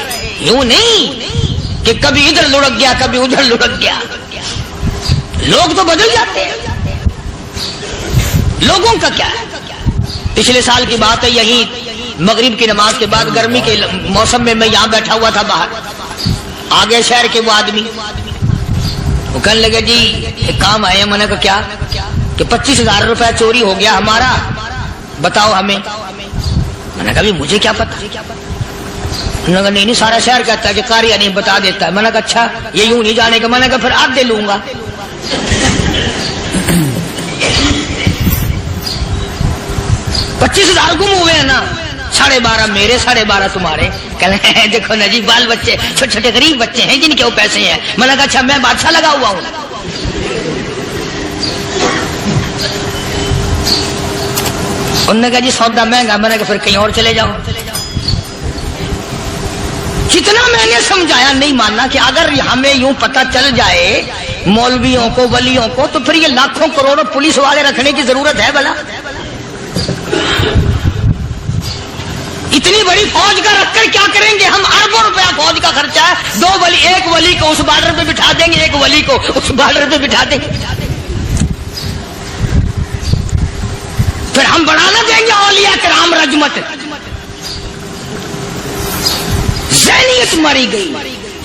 یوں نہیں کہ کبھی ادھر لڑک گیا کبھی ادھر لڑک گیا۔ لوگ تو بدل جاتے ہیں، لوگوں کا کیا ہے؟ پچھلے سال کی بات ہے، یہی مغرب کی نماز کے بعد گرمی کے موسم میں میں یہاں بیٹھا ہوا تھا باہر، آگے شہر کے وہ آدمی وہ کہنے لگے جی ایک کام آئے ہیں۔ میں نے کہا کیا؟ کہ 25,000 روپے چوری ہو گیا ہمارا، بتاؤ ہمیں۔ میں نے کہا مجھے کیا پتا؟ انہوں نے کہا نہیں سارا شہر کہتا ہے کہ کاریا نہیں بتا دیتا ہے۔ میں نے کہا اچھا یہ یوں نہیں جانے کا؟ میں نے کہا پھر آدھے لوں گا۔ 25,000 گم ہوئے ہیں نا، 12.5 میرے 12.5 تمہارے۔ کہنے دیکھو نا جی بال بچے چھوٹے چھوٹے غریب بچے ہیں جن کے وہ پیسے ہیں۔ میں نے کہا اچھا میں بادشاہ لگا ہوا ہوں؟ انہوں نے کہا جی سودا مہنگا۔ میں نے کہا پھر کہیں اور چلے جاؤ۔ کتنا میں نے سمجھایا نہیں ماننا کہ اگر ہمیں یوں پتہ چل جائے مولویوں کو ولیوں کو تو پھر یہ لاکھوں کروڑوں پولیس والے رکھنے کی ضرورت ہے بھلا؟ اتنی بڑی فوج کا رکھ کر کیا کریں گے ہم؟ اربوں روپیہ فوج کا خرچہ ہے، 2 ولی، ایک ولی کو اس بارڈر پہ بٹھا دیں گے، ایک ولی کو اس بارڈر پہ بٹھا دیں گے، پھر ہم بڑھانا دیں گے اولیاء کرام رجمت۔ ذہنیت ماری گئی،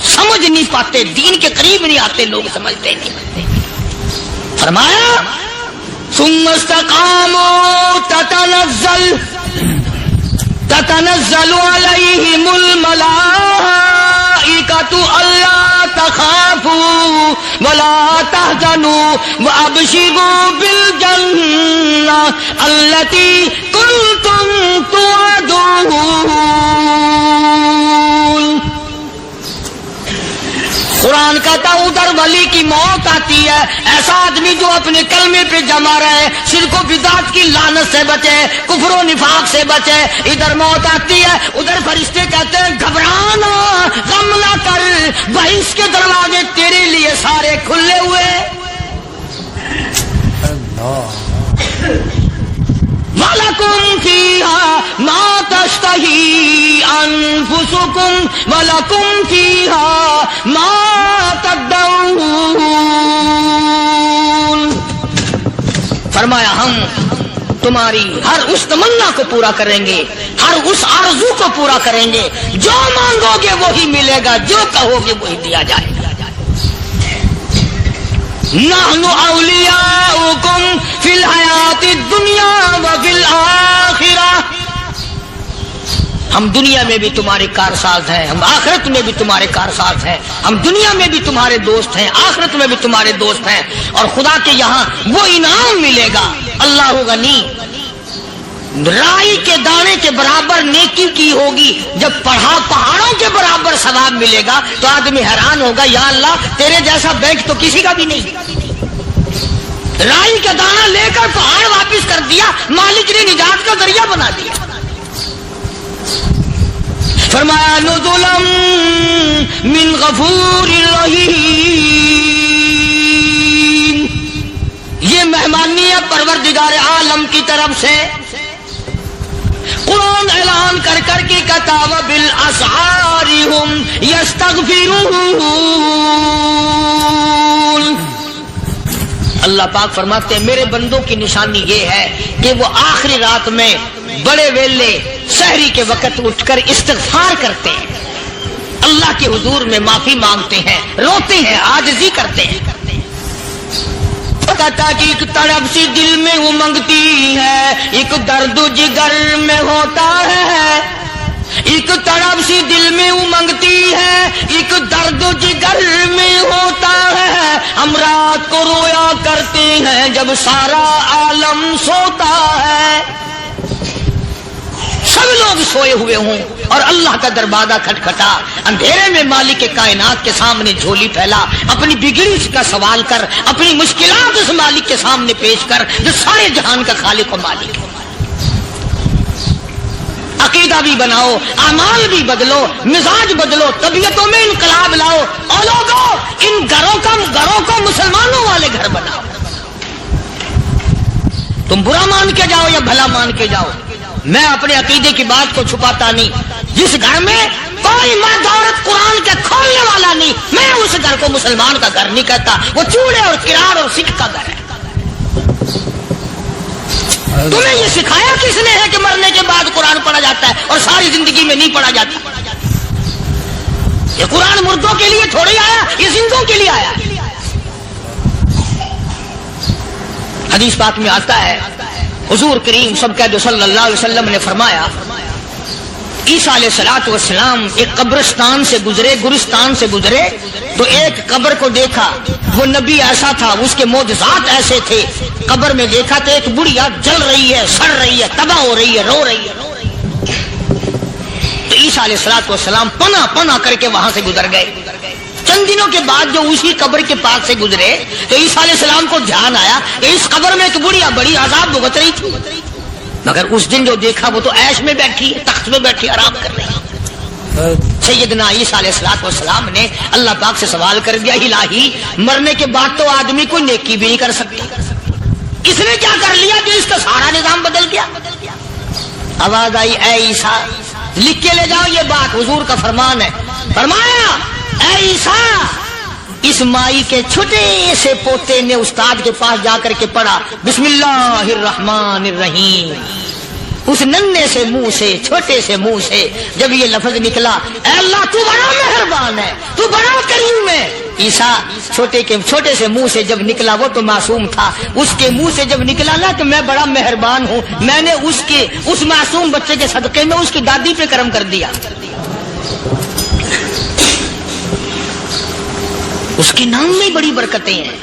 سمجھ نہیں پاتے، دین کے قریب نہیں آتے لوگ، سمجھتے نہیں۔ فرمایا ثم استقاموا تتنزل علیہم الملائکۃ الا تخافوا ولا تحزنوا وابشروا بالجنہ التی کنتم توعدون۔ قرآن کہتا ادھر ولی کی موت آتی ہے، ایسا آدمی جو اپنے کلمے پہ جمع رہے، شرک و بدعت کی لعنت سے بچے، کفر و نفاق سے بچے، ادھر موت آتی ہے، ادھر فرشتے کہتے ہیں گھبرانا، غم نہ کر، بہشت کے دروازے تیرے لیے سارے کھلے ہوئے۔ وَلَكُمْ فِيهَا مَا تَشْتَهِي أَنفُسُكُمْ وَلَكُمْ فِيهَا مَا تَدَّعُونَ۔ فرمایا ہم تمہاری ہر اس تمنا کو پورا کریں گے، ہر اس آرزو کو پورا کریں گے، جو مانگو گے وہی ملے گا، جو کہو گے وہی دیا جائے گا۔ نحن اولیاؤکم فی الحیات الدنیا وفی الآخرہ، ہم دنیا میں بھی تمہارے کارساز ہیں، ہم آخرت میں بھی تمہارے کارساز ہیں، ہم دنیا میں بھی تمہارے دوست ہیں، آخرت میں بھی تمہارے دوست ہیں، اور خدا کے یہاں وہ انعام ملے گا۔ اللہ غنی، رائی کے دانے کے برابر نیکی کی ہوگی، جب پہاڑوں کے برابر ثواب ملے گا تو آدمی حیران ہوگا، یا اللہ تیرے جیسا بینک تو کسی کا بھی نہیں۔ رائی کا دانہ لے کر پہاڑ واپس کر دیا، مالک نے نجات کا ذریعہ بنا دیا۔ فرمایا نزلا من غفور رحیم، یہ مہمانی ہے پروردگار عالم کی طرف سے۔ قرآن اعلان کر کر کے کتاب بالاسحار ہم یستغفرون۔ اللہ پاک فرماتے ہیں میرے بندوں کی نشانی یہ ہے کہ وہ آخری رات میں بڑے ویلے سحری کے وقت اٹھ کر استغفار کرتے ہیں، اللہ کے حضور میں معافی مانگتے ہیں، روتے ہیں، عاجزی کرتے ہیں۔ کہ ایک تڑپ سی دل میں امنگتی ہے، ایک درد جگر میں ہوتا ہے، ایک تڑپ سی دل میں امنگتی ہے، ایک درد جگر میں ہوتا ہے، ہم رات کو رویا کرتے ہیں جب سارا عالم سوتا ہے۔ سب لوگ سوئے ہوئے ہوں اور اللہ کا دروازہ کھٹکھٹا، اندھیرے میں مالک کائنات کے سامنے جھولی پھیلا، اپنی بگڑی کا سوال کر، اپنی مشکلات اس مالک کے سامنے پیش کر جو سارے جہان کا خالق و مالک ہے۔ عقیدہ بھی بناؤ، اعمال بھی بدلو، مزاج بدلو، طبیعتوں میں انقلاب لاؤ، اور لوگوں ان گھروں کو مسلمانوں والے گھر بناؤ۔ تم برا مان کے جاؤ یا بھلا مان کے جاؤ، میں اپنے عقیدے کی بات کو چھپاتا نہیں۔ جس گھر میں کوئی مرد عورت قرآن کے کھولنے والا نہیں، میں اس گھر کو مسلمان کا گھر نہیں کہتا، وہ چوڑے اور کرار اور سکھ کا گھر ہے۔ تمہیں یہ سکھایا کس نے ہے کہ مرنے کے بعد قرآن پڑھا جاتا ہے اور ساری زندگی میں نہیں پڑھا جاتا؟ یہ قرآن مردوں کے لیے تھوڑی آیا، یہ زندوں کے لیے آیا۔ حدیث پاک میں آتا ہے حضور کریم سب کہہ دو صلی اللہ علیہ وسلم نے فرمایا عیسیٰ علیہ السلام ایک قبرستان سے گزرے، گورستان سے گزرے تو ایک قبر کو دیکھا، وہ نبی ایسا تھا، اس کے معجزات ایسے تھے۔ قبر میں دیکھا تو ایک بڑھیا جل رہی ہے، سڑ رہی ہے، تباہ ہو رہی ہے، رو رہی ہے۔ تو عیسیٰ علیہ السلام پناہ کر کے وہاں سے گزر گئے۔ چند دنوں کے بعد جو اسی قبر کے پاس سے گزرے تو عیسیٰ علیہ السلام کو دھیان آیا کہ اس قبر میں ایک بڑھیا بڑی عذاب بھگت رہی تھی، مگر اس دن جو دیکھا وہ تو عیش میں بیٹھی ہے، تخت میں بیٹھی آرام کر رہی ہے۔ سیدنا عیسیٰ علیہ السلام نے اللہ پاک سے سوال کر دیا، الہی مرنے کے بعد تو آدمی کوئی نیکی بھی نہیں کر سکتا، اس نے کیا کر لیا کہ اس کا سارا نظام بدل گیا؟ آواز آئی، اے عیسیٰ لکھ کے لے جاؤ یہ بات، حضور کا فرمان ہے۔ فرمایا اے عیسیٰ، اس مائی کے چھوٹے سے پوتے نے استاد کے پاس جا کر کے پڑھا بسم اللہ الرحمن الرحیم، اس ننھے سے منہ سے، چھوٹے سے منہ سے جب یہ لفظ نکلا، اے اللہ تو بڑا مہربان ہے، تو بڑا کریم ہے، عیسیٰ چھوٹے سے منہ سے جب نکلا، وہ تو معصوم تھا، اس کے منہ سے جب نکلا نا کہ میں بڑا مہربان ہوں، میں نے اس معصوم بچے کے صدقے میں اس کی دادی پہ کرم کر دیا۔ اس کے نام میں بڑی برکتیں ہیں،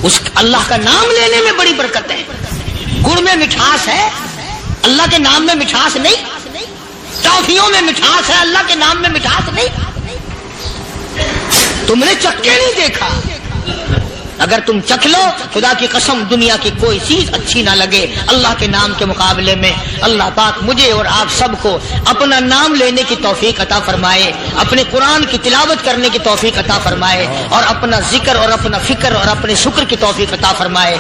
اس اللہ کا نام لینے میں بڑی برکتیں ہیں۔ گڑ میں مٹھاس ہے، اللہ کے نام میں مٹھاس نہیں۔ ٹافیوں میں مٹھاس ہے، اللہ کے نام میں مٹھاس نہیں۔ تم نے چکھ کے نہیں دیکھا، اگر تم چکھ لو خدا کی قسم دنیا کی کوئی چیز اچھی نہ لگے اللہ کے نام کے مقابلے میں۔ اللہ پاک مجھے اور آپ سب کو اپنا نام لینے کی توفیق عطا فرمائے، اپنے قرآن کی تلاوت کرنے کی توفیق عطا فرمائے، اور اپنا ذکر اور اپنا فکر اور اپنے شکر کی توفیق عطا فرمائے۔